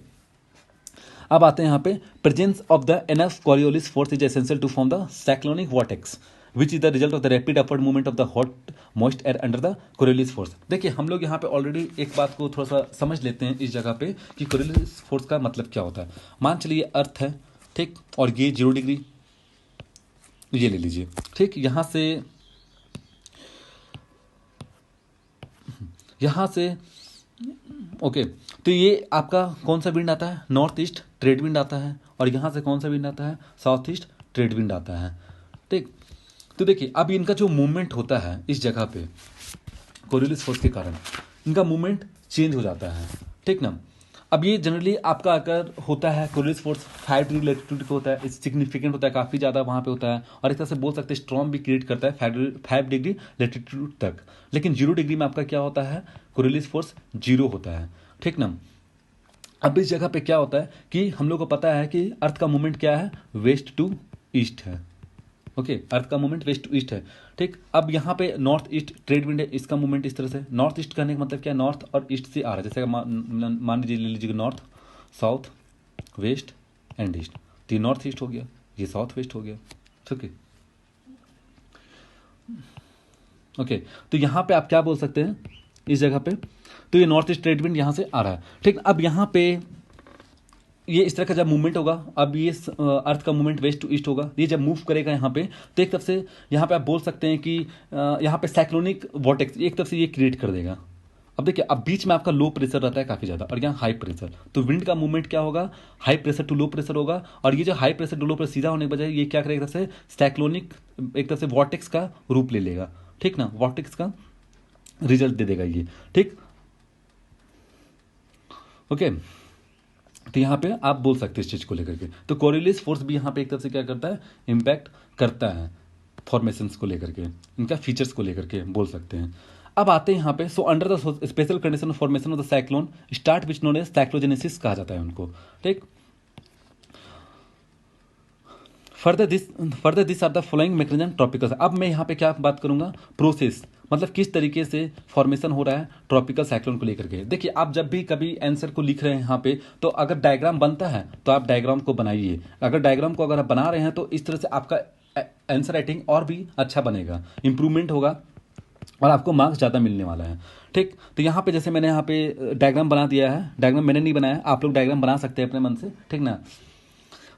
अब आते हैं यहाँ पे, presence of the enough Coriolis force is essential to form the cyclonic vortex which is the result of the rapid upward movement of the hot moist air under the Coriolis force. देखिए हम लोग यहाँ पे already एक बात को थोड़ा सा समझ लेते हैं इस जगह पे कि कोरियोलिस फोर्स का मतलब क्या होता है। मान चलिए अर्थ है, ठीक, और ये 0 डिग्री, ये ले लीजिए, ठीक, यहाँ से ओके, तो ये आपका कौन सा विंड आता है, नॉर्थ ईस्ट ट्रेड विंड आता है, और यहाँ से कौन सा विंड आता है, साउथ ईस्ट ट्रेड विंड आता है, ठीक। तो देखिए अब इनका जो मूवमेंट होता है इस जगह पे कोरियोलिस फोर्स के कारण इनका मूवमेंट चेंज हो जाता है, ठीक ना। अब ये जनरली आपका अगर होता है कोरियोलिस फोर्स 5 डिग्री लेटीट्यूड पे होता है, सिग्निफिकेंट होता है, काफ़ी ज़्यादा वहाँ पे होता है, और एक तरह से बोल सकते हैं स्ट्रॉम भी क्रिएट करता है 5 डिग्री लेटीट्यूड तक। लेकिन 0 डिग्री में आपका क्या होता है, कोरियोलिस फोर्स 0 होता है, ठीक ना। अब इस जगह पे क्या होता है कि हम लोग को पता है कि अर्थ का मूवमेंट क्या है, वेस्ट टू ईस्ट है, ओके, अर्थ का मूवमेंट वेस्ट टू ईस्ट है, ठीक। अब यहाँ पे नॉर्थ ईस्ट ट्रेड विंड है, इसका मूवमेंट इस तरह से, नॉर्थ ईस्ट करने का मतलब क्या है, नॉर्थ और ईस्ट से आ रहा है, जैसे मान लीजिए ले लीजिए north, south, west and east, तो ये नॉर्थ ईस्ट हो गया, ये साउथ वेस्ट हो गया, ठीक है, ओके। तो यहाँ पे आप क्या बोल सकते हैं इस जगह पे, तो ये नॉर्थ ईस्ट ट्रेड विंड यहाँ से आ रहा है, ठीक। अब यहाँ पे ये इस तरह का जब मूवमेंट होगा, अब ये अर्थ का मूवमेंट वेस्ट टू ईस्ट होगा, ये जब मूव करेगा यहाँ पे, तो एक तरफ से यहाँ पे आप बोल सकते हैं कि यहाँ पे साइक्लोनिक वॉर्टेक्स एक तरफ से ये क्रिएट कर देगा। अब देखिए अब बीच में आपका लो प्रेशर रहता है काफ़ी ज़्यादा, और यहाँ हाई प्रेशर, तो विंड का मूवमेंट क्या होगा, high pressure to low pressure होगा, और ये जो high pressure to low pressure सीधा होने के बजाय ये क्या करेगा, एक तरफ से साइक्लोनिक, एक तरफ से वॉर्टेक्स का रूप ले लेगा, ठीक ना, वॉर्टेक्स का रिजल्ट दे देगा ये, ठीक, ओके। तो यहाँ पे आप बोल सकते हैं इस चीज़ को लेकर के, तो कोरियोलिस फोर्स भी यहाँ पे एक तरफ से क्या करता है, इम्पैक्ट करता है फॉर्मेशंस को लेकर के, इनका फीचर्स को लेकर के बोल सकते हैं। अब आते हैं यहाँ पे, so under the special condition of formation of the cyclone start which known as cyclogenesis कहा जाता है उनको, ठीक। Further this are the following mechanism tropical. अब मैं यहाँ पे क्या बात करूंगा, प्रोसेस, मतलब किस तरीके से फॉर्मेशन हो रहा है ट्रॉपिकल साइक्लोन को लेकर के। देखिए आप जब भी कभी आंसर को लिख रहे हैं यहाँ पे, तो अगर डायग्राम बनता है तो आप डायग्राम को बनाइए, अगर डायग्राम को अगर आप बना रहे हैं तो इस तरह से आपका आंसर राइटिंग और भी अच्छा बनेगा, इंप्रूवमेंट होगा, और आपको मार्क्स ज़्यादा मिलने वाला है, ठीक। तो यहाँ पे जैसे मैंने यहाँ पे डायग्राम बना दिया है, डायग्राम मैंने नहीं बनाया, आप लोग डायग्राम बना सकते हैं अपने मन से, ठीक ना।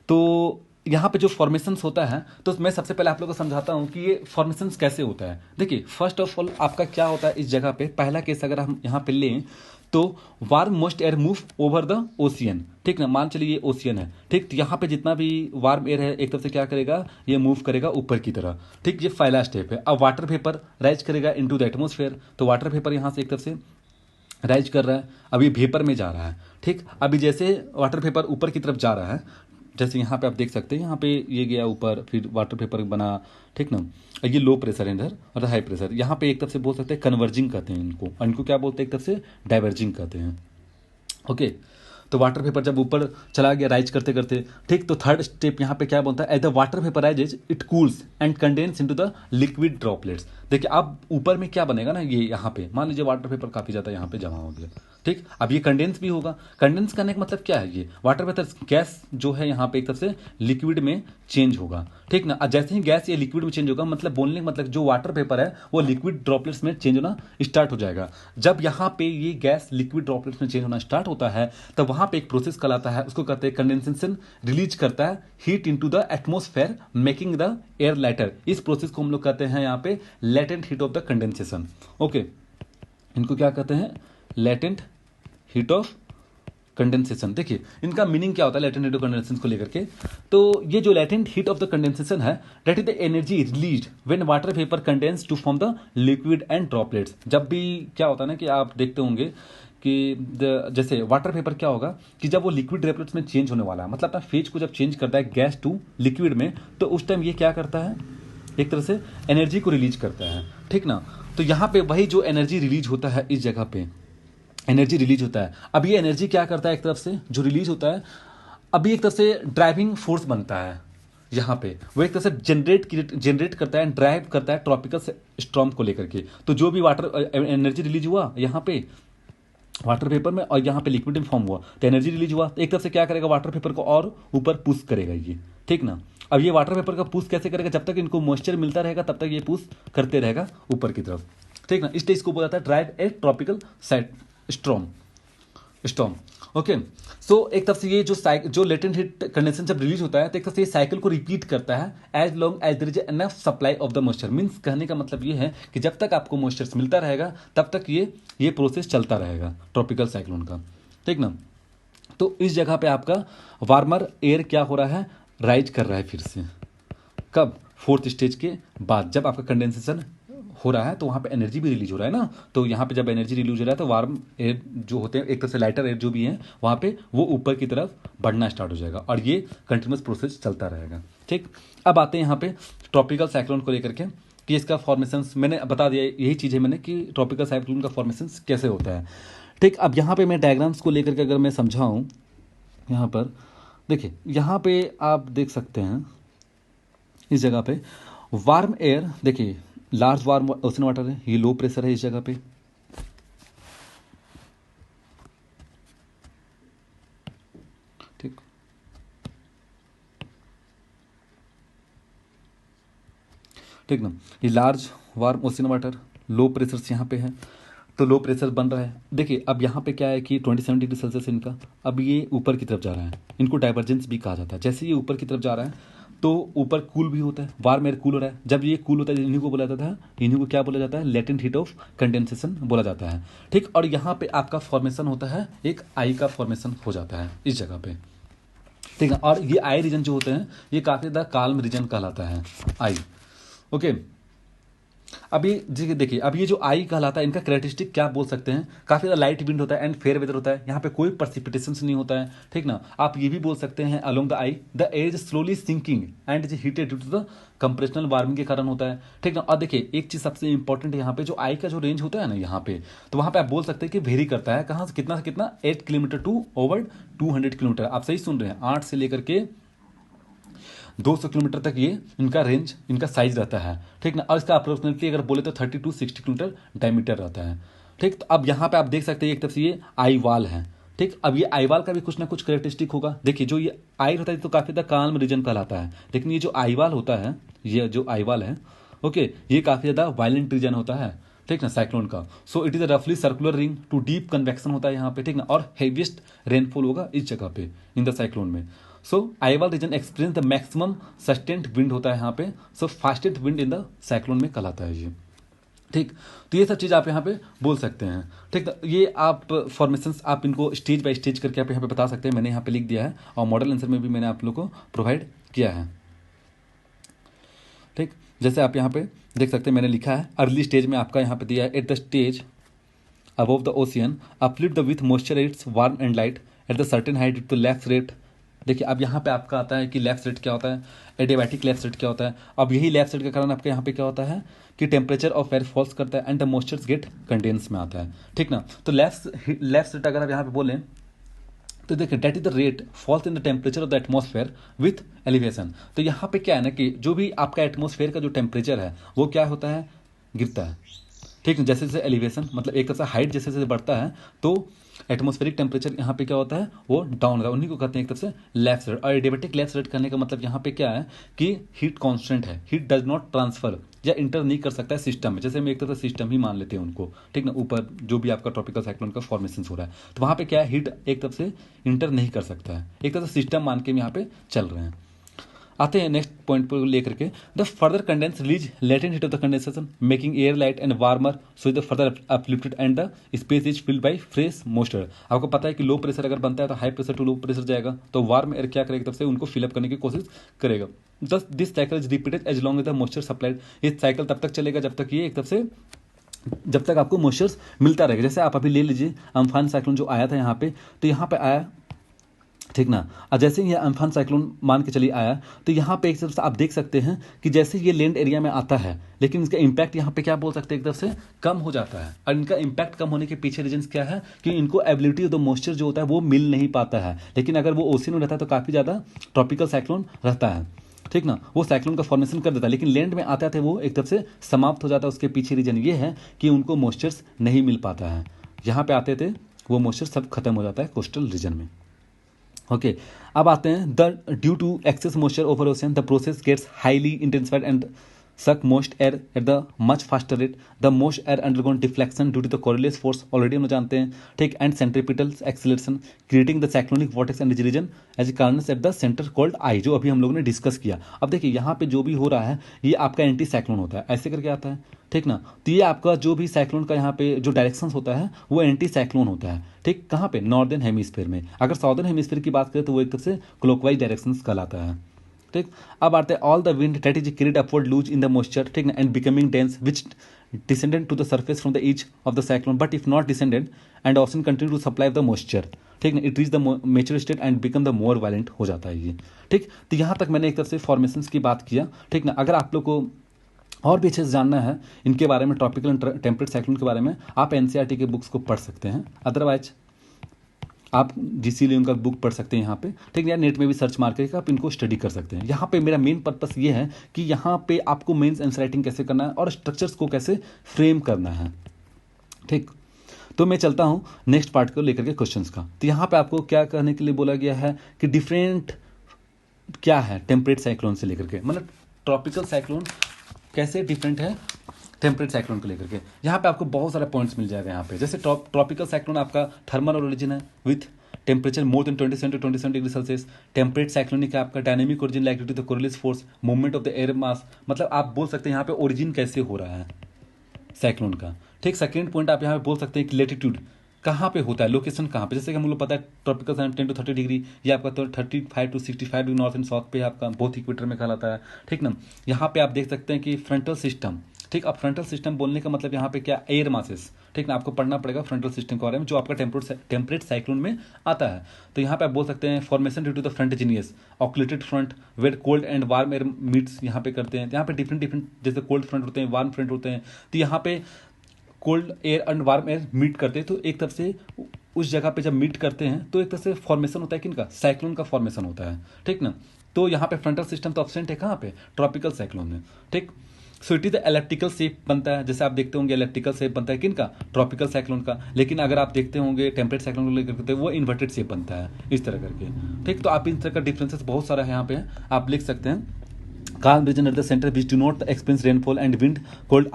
तो यहाँ पे जो फॉर्मेशंस होता है, तो मैं सबसे पहले आप लोगों को समझाता हूँ कि ये फॉर्मेशंस कैसे होता है। देखिए फर्स्ट ऑफ ऑल आपका क्या होता है इस जगह पे, पहला केस अगर हम यहाँ पे लें तो warm most air move over the ocean, ठीक ना, मान चलिए ये ओशियन है, ठीक। तो यहाँ पे जितना भी वार्म एयर है एक तरफ से क्या करेगा, ये मूव करेगा ऊपर की तरह, ठीक, ये पहला स्टेप है। अब वाटर वेपर राइज करेगा इनटू द एटमोस्फेयर, तो वाटर वेपर यहाँ से एक तरफ से राइज कर रहा है, अभी वेपर में जा रहा है, ठीक। अभी जैसे वाटर वेपर ऊपर की तरफ जा रहा है, जैसे यहाँ पे आप देख सकते हैं, यहाँ पे ये गया ऊपर, फिर वाटर वेपर बना, ठीक ना, ये लो प्रेशर है इधर और हाई प्रेशर, यहाँ पे एक तरफ से बोल सकते हैं कन्वर्जिंग कहते हैं इनको, और इनको क्या बोलते हैं, एक तरफ से डाइवर्जिंग कहते हैं, ओके। तो वाटर वेपर जब ऊपर चला गया राइज करते करते, ठीक, तो थर्ड स्टेप यहाँ पे क्या बोलता है, as the water vapour rises it cools and condense into the liquid droplets. देखिए अब ऊपर में क्या बनेगा ना, ये यहाँ पे मान लीजिए वाटर वेपर काफ़ी ज़्यादा यहाँ पे जमा हो गया, ठीक। अब ये कंडेंस भी होगा, कंडेंस करने का मतलब क्या है, ये वाटर वेपर गैस जो है यहाँ पे एक तरफ से लिक्विड में चेंज होगा, ठीक ना। जैसे ही गैस ये लिक्विड में चेंज होगा, मतलब बोलने का मतलब जो वाटर वेपर है वो लिक्विड ड्रॉपलेट्स में चेंज होना स्टार्ट हो जाएगा। जब यहाँ पे ये गैस लिक्विड ड्रॉपलेट्स में चेंज होना स्टार्ट होता है, तब वहाँ पे एक प्रोसेस कहलाता है, उसको कहते हैं कंडेंसेशन, रिलीज करता है heat into the atmosphere making the air lighter. इस प्रोसेस को हम लोग कहते हैं यहाँ पे latent heat of the condensation, okay. इनको क्या कहते हैं, लेटेंट हीट ऑफ कंडेंसेशन। देखिए इनका मीनिंग क्या होता है लेटेंट हीट ऑफ कंडेंसेशन को लेकर के, तो ये जो latent heat of the condensation है, that is the energy released when water vapour condense to form the liquid and droplets. जब भी क्या होता है ना कि आप देखते होंगे कि जैसे वाटर वेपर क्या होगा कि जब वो लिक्विड ड्रॉपलेट्स में चेंज होने वाला है, मतलब अपना फेज को जब चेंज करता है गैस टू लिक्विड में, तो उस टाइम ये क्या करता है, एक तरह से एनर्जी को रिलीज करता है, ठीक ना। तो यहाँ पे वही जो एनर्जी रिलीज होता है, इस जगह पे एनर्जी रिलीज होता है। अब ये एनर्जी क्या करता है, एक तरफ से जो रिलीज होता है, अभी एक तरफ से ड्राइविंग फोर्स बनता है यहाँ पे, वो एक तरह से जनरेट करता है, ड्राइव करता है ट्रॉपिकल स्टॉर्म को लेकर के। तो जो भी वाटर एनर्जी रिलीज हुआ यहाँ पे वाटर वेपर में, और यहाँ पे लिक्विड में फॉर्म हुआ, तो एनर्जी रिलीज हुआ, तो एक तरफ से क्या करेगा, वाटर वेपर को और ऊपर पुश करेगा ये, ठीक ना, अब ये वाटर वेपर का पुश कैसे करेगा, जब तक इनको मॉइस्चर मिलता रहेगा तब तक ये पुश करते रहेगा ऊपर की तरफ, ठीक ना। इस स्टेज को बोला जाता है ड्राइव ए ट्रॉपिकल स्टॉर्म। ओके, सो एक तरफ से ये जो लेटेंट हीट कंडेंसेशन जब रिलीज होता है तो एक तरफ से ये साइकिल को रिपीट करता है as long as there is enough supply of the moisture. Means कहने का मतलब ये है कि जब तक आपको मॉइस्चर मिलता रहेगा तब तक ये प्रोसेस चलता रहेगा ट्रॉपिकल साइक्लोन का, ठीक ना। तो इस जगह पे आपका वार्मर एयर क्या हो रहा है, राइज कर रहा है फिर से। कब, फोर्थ स्टेज के बाद, जब आपका कंडेंसेशन हो रहा है तो वहाँ पे एनर्जी भी रिलीज हो रहा है ना। तो यहाँ पे जब एनर्जी रिलीज हो रहा है तो वार्म एयर जो होते हैं, एक तरह से लाइटर एयर जो भी है, वहाँ पे वो ऊपर की तरफ बढ़ना स्टार्ट हो जाएगा और ये कंटिन्यूस प्रोसेस चलता रहेगा, ठीक। अब आते हैं यहाँ पे ट्रॉपिकल साइक्लोन को लेकर के कि इसका फॉर्मेशन मैंने बता दिया, यही चीज़ है मैंने कि ट्रॉपिकल साइक्लोन का फॉर्मेशन कैसे होता है, ठीक। अब यहाँ पे मैं डायग्राम्स को लेकर के अगर मैं समझाऊँ, यहाँ पर देखिए, यहाँ पे आप देख सकते हैं इस जगह पे वार्म एयर, देखिए लार्ज वार्म ओशन वाटर है, ये लो प्रेशर है इस जगह पे, ठीक। ठीक ना, ये large warm ocean water low pressure से यहाँ पे है, तो लो प्रेशर बन रहा है। देखिए अब यहाँ पे क्या है कि 27 डिग्री सेल्सियस इनका, अब ये ऊपर की तरफ जा रहा है, इनको डाइवर्जेंस भी कहा जाता है। जैसे ये ऊपर की तरफ जा रहा है तो ऊपर कूल भी होता है, वार्म एयर कूल हो रहा है। जब ये कूल होता है इन्हीं को बोला जाता है, इन्हीं को क्या बोला जाता है, लेटेंट हीट ऑफ कंडेंसेशन बोला जाता है, ठीक। और यहाँ पे आपका फॉर्मेशन होता है, एक आई का फॉर्मेशन हो जाता है इस जगह पे, ठीक है। और ये आई रीजन जो होते हैं ये काफ़ी ज़्यादा काल्म रीजन कहलाता है, आई। ओके, अभी जी देखिए, अब ये जो आई कहलाता है इनका कैरेक्टरिस्टिक क्या बोल सकते हैं, काफ़ी ज़्यादा लाइट विंड होता है एंड फेयर वेदर होता है, यहाँ पे कोई प्रेसिपिटेशन नहीं होता है, ठीक ना। आप ये भी बोल सकते हैं along the eye the air is slowly sinking and is heated due to the compressional warming के कारण होता है, ठीक ना। और देखिए एक चीज़ सबसे इंपॉर्टेंट है यहाँ पे, जो आई का जो रेंज होता है ना यहाँ पे, तो वहाँ पे आप बोल सकते हैं कि वेरी करता है, कहाँ से कितना 8 किलोमीटर टू ओवर 200 किलोमीटर। आप सही सुन रहे हैं, 8 से लेकर के 200 किलोमीटर तक ये इनका रेंज, इनका साइज रहता है, ठीक ना। और इसका अप्रोक्सीमेटली अगर बोले तो 30 to 60 किलोमीटर डायमीटर रहता है, ठीक। तो अब यहाँ पे आप देख सकते हैं एक तरफ से ये आई वाल है, ठीक। अब ये आई वाल का भी कुछ ना कुछ कैरेक्टरिस्टिक होगा। देखिए जो ये आई होता है तो काफ़ी ज़्यादा काल्म रीजन कहलाता है, लेकिन ये जो आई वाल होता है, ये जो आई वाल है, ओके, ये काफ़ी ज़्यादा वायलेंट रीजन होता है, ठीक ना, साइक्लोन का। सो इट इज़ अ रफली circular ring to deep convection होता है यहाँ पे, ठीक ना। और हेवीएस्ट रेनफॉल होगा इस जगह पे इन द साइक्लोन में। So eyewall region experience the maximum sustained wind होता है यहाँ पे, so fastest wind in the cyclone में कहलाता है ये, ठीक। तो ये सब चीज़ आप यहाँ पे बोल सकते हैं, ठीक। तो ये आप फॉर्मेशंस आप इनको स्टेज बाय स्टेज करके आप यहाँ पे बता सकते हैं, मैंने यहाँ पे लिख दिया है और मॉडल आंसर में भी मैंने आप लोग को प्रोवाइड किया है, ठीक। जैसे आप यहाँ पे देख सकते हैं मैंने लिखा है अर्ली स्टेज में आपका यहाँ पे दिया है, at the stage above the ocean uplift the with moisture it's warm and light at the certain height to lapse rate. देखिए अब यहाँ पे आपका आता है कि लैप्स रेट क्या होता है, एडियाबैटिक लैप्स रेट क्या होता है। अब यही लैप्स रेट के कारण आपके यहाँ पे क्या होता है कि टेम्परेचर ऑफ एयर फॉल्स करता है and the moistures get condense में आता है, ठीक ना। तो लैप्स रेट अगर आप यहाँ पे बोलें तो देखिए that is the rate falls in the temperature of the atmosphere with elevation. तो यहाँ पे क्या है ना कि जो भी आपका एटमॉस्फेयर का जो टेम्परेचर है वो क्या होता है, गिरता है, ठीक है। जैसे जैसे एलिवेशन मतलब एक तरह से हाइट जैसे जैसे बढ़ता है तो एटमॉस्फेरिक टेम्परेचर यहाँ पे क्या होता है, वो डाउन होता है, उन्हीं को कहते हैं एक तरफ से लैप्स रेट। और एडियाबैटिक लैप्स रेट करने का मतलब यहाँ पे क्या है कि हीट कांस्टेंट है, हीट डज नॉट ट्रांसफर या इंटर नहीं कर सकता है सिस्टम में। जैसे हम एक तरह से सिस्टम ही मान लेते हैं उनको, ठीक ना, ऊपर जो भी आपका ट्रॉपिकल साइक्लोन का फॉर्मेशन हो रहा है तो वहाँ पे क्या है, हीट एक तरफ से इंटर नहीं कर सकता है, एक तरह से सिस्टम मान के हम यहाँ पे चल रहे हैं। आते हैं नेक्स्ट पॉइंट पर लेकर के, the further condense release latent heat of the condensation making air light and warmer so the further uplifted and the space is filled by fresh moisture. आपको पता है कि लो प्रेशर अगर बनता है तो high pressure to low pressure जाएगा, तो वार्म एयर क्या करेगा, तरफ से उनको फिलअप करने की कोशिश करेगा। Thus this cycle is repeated as long as the moisture supplied. ये साइकिल तब तक चलेगा जब तक ये एक तरफ से जब तक आपको मॉइस्चर मिलता रहेगा। जैसे आप अभी ले लीजिए अम्फान साइक्लोन जो आया था यहाँ पे, तो यहाँ पे आया, ठीक ना। और जैसे ही ये अम्फान साइक्लोन मान के चलिए आया तो यहाँ पे एक तरफ से आप देख सकते हैं कि जैसे ये लैंड एरिया में आता है लेकिन इसका इम्पैक्ट यहाँ पे क्या बोल सकते हैं, एक तरफ से कम हो जाता है। और इनका इम्पैक्ट कम होने के पीछे रीजन क्या है कि इनको एबिलिटी ऑफ द मॉइस्चर जो होता है वो मिल नहीं पाता है। लेकिन अगर वो ओशन में रहता है तो काफ़ी ज़्यादा ट्रॉपिकल साइक्लोन रहता है, ठीक ना, वो साइक्लोन का फॉर्मेशन कर देता है। लेकिन लैंड में आते आते वो एक तरफ से समाप्त हो जाता है। उसके पीछे रीजन ये है कि उनको मॉइस्चर्स नहीं मिल पाता है। यहाँ पे आते थे वो मॉइस्चर सब खत्म हो जाता है कोस्टल रीजन में। ओके अब आते हैं the due to excess moisture over ocean the process gets highly intensified and suck most air at the much faster rate the most air undergone deflection due to the Coriolis force already हम लोग जानते हैं ठीक and centripetal acceleration creating the cyclonic vortex and region as calmness at the centre called eye जो अभी हम लोगों ने डिस्कस किया। अब देखिए यहाँ पे जो भी हो रहा है ये आपका एंटी साइक्लोन होता है ऐसे करके आता है ठीक ना। तो ये आपका जो भी साइक्लोन का यहाँ पे जो डायरेक्शन होता है वो एंटी साइक्लोन होता है ठीक कहाँ पे नॉर्दर्न हेमिस्फीयर में। अगर साउदर्न हेमिस्फीयर की बात करें तो वो एक तरह से क्लॉकवाइज डायरेक्शन कहलाता है ठीक। अब आते हैं all the wind that is carried upward lose in the moisture ठीक ना and becoming dense which descendent to the surface from the each of the cyclone but if not descendent and option continue to supply the moisture ठीक ना it reach the mature state and become the more violent हो जाता है ये ठीक। तो यहाँ तक मैंने एक तरफ से फॉर्मेशंस की बात किया ठीक ना। अगर आप लोग को और भी अच्छे से जानना है इनके बारे में ट्रॉपिकल एंड टेम्परेट साइक्लोन के बारे में आप एनसीईआरटी के बुक्स को पढ़ सकते हैं। अदरवाइज आप जीसी लियोन का बुक पढ़ सकते हैं यहाँ पे ठीक है। नेट में भी सर्च मार करके आप इनको स्टडी कर सकते हैं। यहाँ पे मेरा मेन पर्पस ये है कि यहाँ पे आपको मेंस आंसर राइटिंग कैसे करना है और स्ट्रक्चर्स को कैसे फ्रेम करना है ठीक। तो मैं चलता हूँ नेक्स्ट पार्ट को लेकर के क्वेश्चंस का। तो यहाँ पे आपको क्या कहने के लिए बोला गया है कि डिफरेंट क्या है टेम्परेट साइक्लोन से लेकर के मतलब ट्रॉपिकल साइक्लोन कैसे डिफरेंट है टेम्परेट साइक्लोन को लेकर के। यहाँ पे आपको बहुत सारे पॉइंट्स मिल जाएगा यहाँ पे जैसे ट्रॉपिकल साइक्लोन आपका थर्मल ओरिजिन है with temperature more than 27 to 27 degree Celsius. Temperate cyclonic है आपका dynamic origin like due to the Coriolis force movement of the air mass मतलब आप बोल सकते हैं यहाँ पे ओरिजिन कैसे हो रहा है साइक्लोन का ठीक। सेकेंड पॉइंट आप यहाँ पे बोल सकते हैं कि लेटीट्यूड कहाँ पे होता है लोकेशन कहाँ पे जैसे कि हम लोग पता है ट्रॉपिकल 10 to 30 डिग्री ये आपका तो 35 to 65 degree north and south पे आपका बहुत इक्वेटर में कहलाता है ठीक ना। यहाँ पे आप देख सकते हैं कि फ्रंटल सिस्टम ठीक। अब फ्रंटल सिस्टम बोलने का मतलब यहाँ पे क्या एयर मासेस ठीक ना आपको पढ़ना पड़ेगा फ्रंटल सिस्टम के बारे में जो आपका टेम्परेट साइक्लोन में आता है। तो यहाँ पे आप बोल सकते हैं formation due to the frontogenesis occluded front where cold and warm air meets यहाँ पे करते हैं। यहाँ पे डिफरेंट जैसे कोल्ड फ्रंट होते हैं वार्म फ्रंट होते हैं तो यहाँ पे cold air and warm air meet करते हैं तो एक तरफ से उस जगह पे जब मीट करते हैं तो एक तरफ से फॉर्मेशन होता है किनका साइक्लोन का फॉर्मेशन होता है ठीक ना। तो यहाँ पे फ्रंटल सिस्टम तो एब्सेंट है कहाँ पे ट्रॉपिकल साइक्लोन में ठीक। So it is the elliptical shape बनता है जैसे आप देखते होंगे इलेप्टिकल शेप बनता है किनका ट्रॉपिकल साइक्लोन का। लेकिन अगर आप देखते होंगे टेम्परेट साइक्लोन को लेकर के वो इन्वर्टेड शेप बनता है इस तरह करके ठीक। तो आप इन तरह का डिफरेंसेस बहुत सारा है यहाँ पे आप लिख सकते हैं। calm region at the center which do not experience rainfall and wind called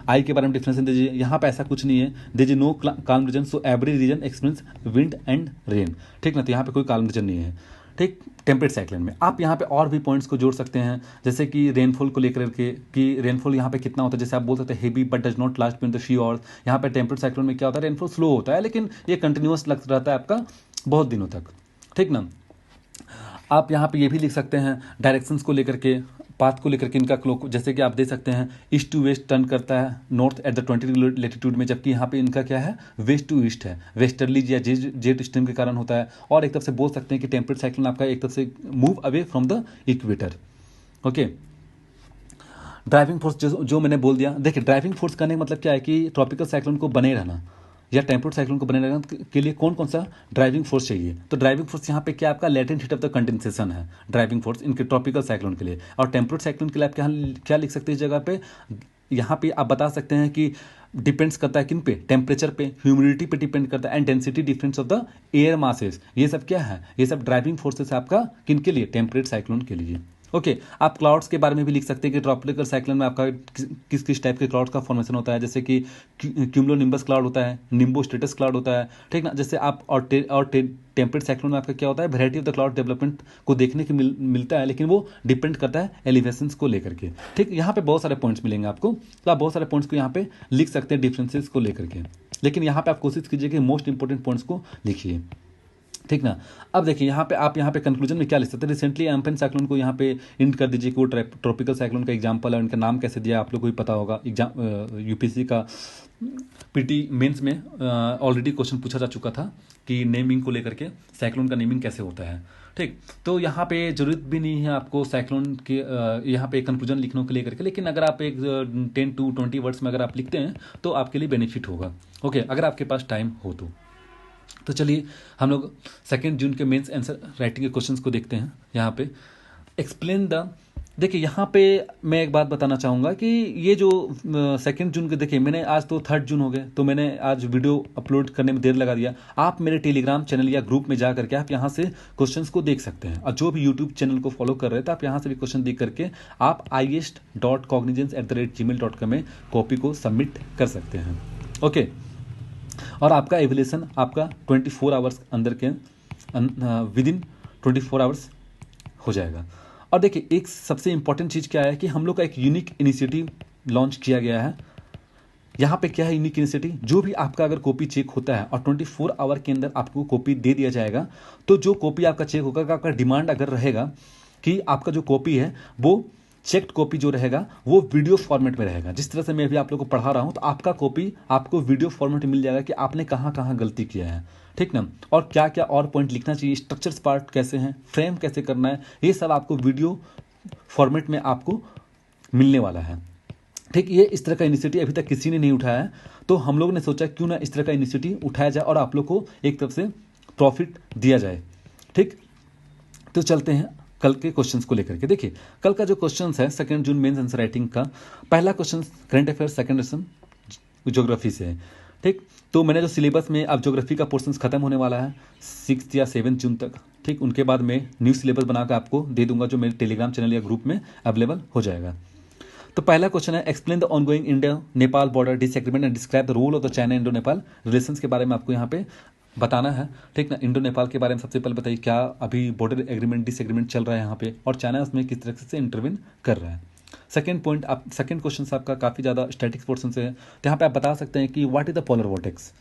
आई के बारे में डिफरेंस दीजिए। यहाँ पे ऐसा कुछ नहीं है these no calm region so every region experience wind and rain ठीक ना। तो यहाँ पे कोई काल्म रीजन नहीं है ठीक टेम्परेट साइक्लोन में। आप यहाँ पे और भी पॉइंट्स को जोड़ सकते हैं जैसे कि रेनफॉल को लेकर के कि रेनफॉल यहाँ पे कितना होता है जैसे आप बोल सकते हैं heavy but does not last beyond the few hours. यहाँ पे टेम्परेट साइक्लोन में क्या होता है रेनफॉल स्लो होता है लेकिन ये कंटिन्यूस लग रहता है आपका बहुत दिनों तक ठीक ना। आप यहाँ पे ये भी लिख सकते हैं डायरेक्शंस को लेकर के पाथ को लेकर के इनका क्लॉक जैसे कि आप देख सकते हैं ईस्ट टू वेस्ट टर्न करता है north at the 20 degree latitude में जबकि यहाँ पे इनका क्या है वेस्ट टू ईस्ट है वेस्टर्ली या जेट स्ट्रीम के कारण होता है। और एक तरफ से बोल सकते हैं कि टेम्परेट साइक्लोन आपका एक तरफ से move away from the equator okay. Driving force जो मैंने बोल दिया देखिए ड्राइविंग फोर्स करने का मतलब क्या है कि ट्रॉपिकल साइक्लोन को बने रहना या टेम्परेट साइक्लोन को बने रहने के लिए कौन कौन सा ड्राइविंग फोर्स चाहिए। तो ड्राइविंग फोर्स यहाँ पे क्या आपका latent heat of the condensation है ड्राइविंग फोर्स इनके ट्रॉपिकल साइक्लोन के लिए। और टेम्परेट साइक्लोन के लिए आप क्या लिख सकते हैं इस जगह पे यहाँ पे आप बता सकते हैं कि डिपेंड्स करता है किन पे टेम्परेचर पे ह्यूमिडिटी पे डिपेंड करता है and density difference of the air masses. ये सब क्या है ये सब ड्राइविंग फोर्सेस आपका किन के लिए टेम्परेट साइक्लोन के लिए ओके। आप क्लाउड्स के बारे में भी लिख सकते हैं कि ट्रॉपिकल साइक्लोन में आपका किस किस टाइप के क्लाउड्स का फॉर्मेशन होता है जैसे कि क्यूमुलोनिम्बस क्लाउड होता है निम्बो स्टेटस क्लाउड होता है ठीक ना। जैसे आप और टेम्परेट साइक्लोन में आपका क्या होता है variety of the cloud development को देखने को मिलता है लेकिन वो डिपेंड करता है एलिवेशंस को लेकर के ठीक। यहाँ पे बहुत सारे पॉइंट्स मिलेंगे आपको तो आप बहुत सारे पॉइंट्स को यहाँ पे लिख सकते हैं डिफरेंसेस को लेकर के। लेकिन यहाँ पे आप कोशिश कीजिए कि मोस्ट इंपॉर्टेंट पॉइंट्स को लिखिए ठीक ना। अब देखिए यहाँ पे आप यहाँ पे कंक्लूजन में क्या लिख सकते हैं रिसेंटली एम्पेन साइक्लोन को यहाँ पे इंड कर दीजिए कि वो ट्रॉपिकल साइक्लोन का एग्जांपल है उनका नाम कैसे दिया आप लोग को भी पता होगा। एग्जाम यूपीएससी का पीटी मेंस में ऑलरेडी क्वेश्चन पूछा जा चुका था कि नेमिंग को लेकर के साइक्लोन का नेमिंग कैसे होता है ठीक। तो यहाँ पे जरूरत भी नहीं है आपको साइक्लोन के यहाँ पे कंक्लूजन लिखने के लेकर के लेकिन अगर आप एक 10 to 20 वर्ड्स में अगर आप लिखते हैं तो आपके लिए बेनिफिट होगा ओके अगर आपके पास टाइम हो तो चलिए हम लोग 2 जून के मेंस आंसर राइटिंग के क्वेश्चंस को देखते हैं। यहाँ पे एक्सप्लेन द देखिए यहाँ पे मैं एक बात बताना चाहूँगा कि ये जो 2 जून के, देखिए मैंने आज तो 3 जून हो गए, तो मैंने आज वीडियो अपलोड करने में देर लगा दिया। आप मेरे टेलीग्राम चैनल या ग्रुप में जा करके आप यहाँ से क्वेश्चंस को देख सकते हैं, और जो भी यूट्यूब चैनल को फॉलो कर रहे हैं तो आप यहाँ से भी क्वेश्चन देख करके आप iest.cognizance@gmail.com में कॉपी को सबमिट कर सकते हैं। ओके, और आपका एवल्यूशन आपका 24 आवर्स अंदर के विदिन 24 आवर्स हो जाएगा। और देखिए एक सबसे इंपॉर्टेंट चीज़ क्या है कि हम लोग का एक यूनिक इनिशिएटिव लॉन्च किया गया है। यहाँ पे क्या है यूनिक इनिशिएटिव, जो भी आपका अगर कॉपी चेक होता है और 24 आवर के अंदर आपको कॉपी दे दिया जाएगा, तो जो कॉपी आपका चेक होगा, आपका डिमांड अगर रहेगा कि आपका जो कॉपी है वो चेक्ड कॉपी जो रहेगा वो वीडियो फॉर्मेट में रहेगा। जिस तरह से मैं अभी आप लोग को पढ़ा रहा हूँ, तो आपका कॉपी आपको वीडियो फॉर्मेट में मिल जाएगा कि आपने कहाँ कहाँ गलती किया है, ठीक ना, और क्या क्या और पॉइंट लिखना चाहिए, स्ट्रक्चर्स पार्ट कैसे हैं, फ्रेम कैसे करना है, ये सब आपको वीडियो फॉर्मेट में आपको मिलने वाला है। ठीक, ये इस तरह का इनिशिएटिव अभी तक किसी ने नहीं उठाया है, तो हम लोगों ने सोचा क्यों ना इस तरह का इनिशिएटिव उठाया जाए और आप लोग को एक तरफ से प्रॉफिट दिया जाए। ठीक, तो चलते हैं कल के क्वेश्चंस को लेकर के। देखिए कल का जो क्वेश्चंस है 2 जून मेंस आंसर राइटिंग का, पहला question current affair second lesson geography से है। ठीक, तो मैंने जो सिलेबस में अब ज्योग्राफी का पोर्शन खत्म होने वाला है 6 या 7 जून तक। ठीक, उनके बाद मैं न्यू सिलेबस बनाकर आपको दे दूंगा, जो मेरे टेलीग्राम चैनल या ग्रुप में अवेलेबल हो जाएगा। तो पहला क्वेश्चन है, explain the ongoing India Nepal border disagreement and describe the role of the China Indo Nepal relations के बारे में आपको यहाँ पे बताना है। ठीक ना, इंडो नेपाल के बारे में सबसे पहले बताइए क्या अभी बॉर्डर एग्रीमेंट डिसएग्रीमेंट चल रहा है यहाँ पे, और चाइना उसमें किस तरह से इंटरवीन कर रहा है। सेकंड पॉइंट, आप सेकंड क्वेश्चन आपका काफ़ी ज़्यादा स्टैटिक्स पोर्शन से है, तो यहाँ पे आप बता सकते हैं कि what is the polar vortex.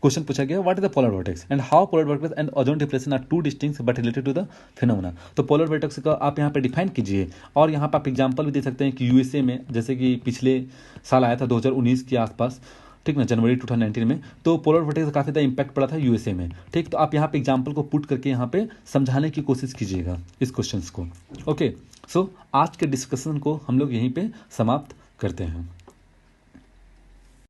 Question पूछा गया what is the polar vortex and how polar vortex and ozone depression are two distinct but related to the phenomena. तो पोलर वॉर्टेक्स का आप यहाँ पे डिफाइन कीजिए, और यहाँ पे आप एग्जांपल भी दे सकते हैं कि यूएसए में जैसे कि पिछले साल आया था 2019 के आसपास, ठीक ना, जनवरी 2019 में, तो पोलर वॉर्टेक्स का काफ़ी ज़्यादा इंपैक्ट पड़ा था यूएसए में। ठीक, तो आप यहाँ पे एग्जांपल को पुट करके यहाँ पे समझाने की कोशिश कीजिएगा इस क्वेश्चन को। ओके, सो आज के डिस्कशन को हम लोग यहीं पे समाप्त करते हैं।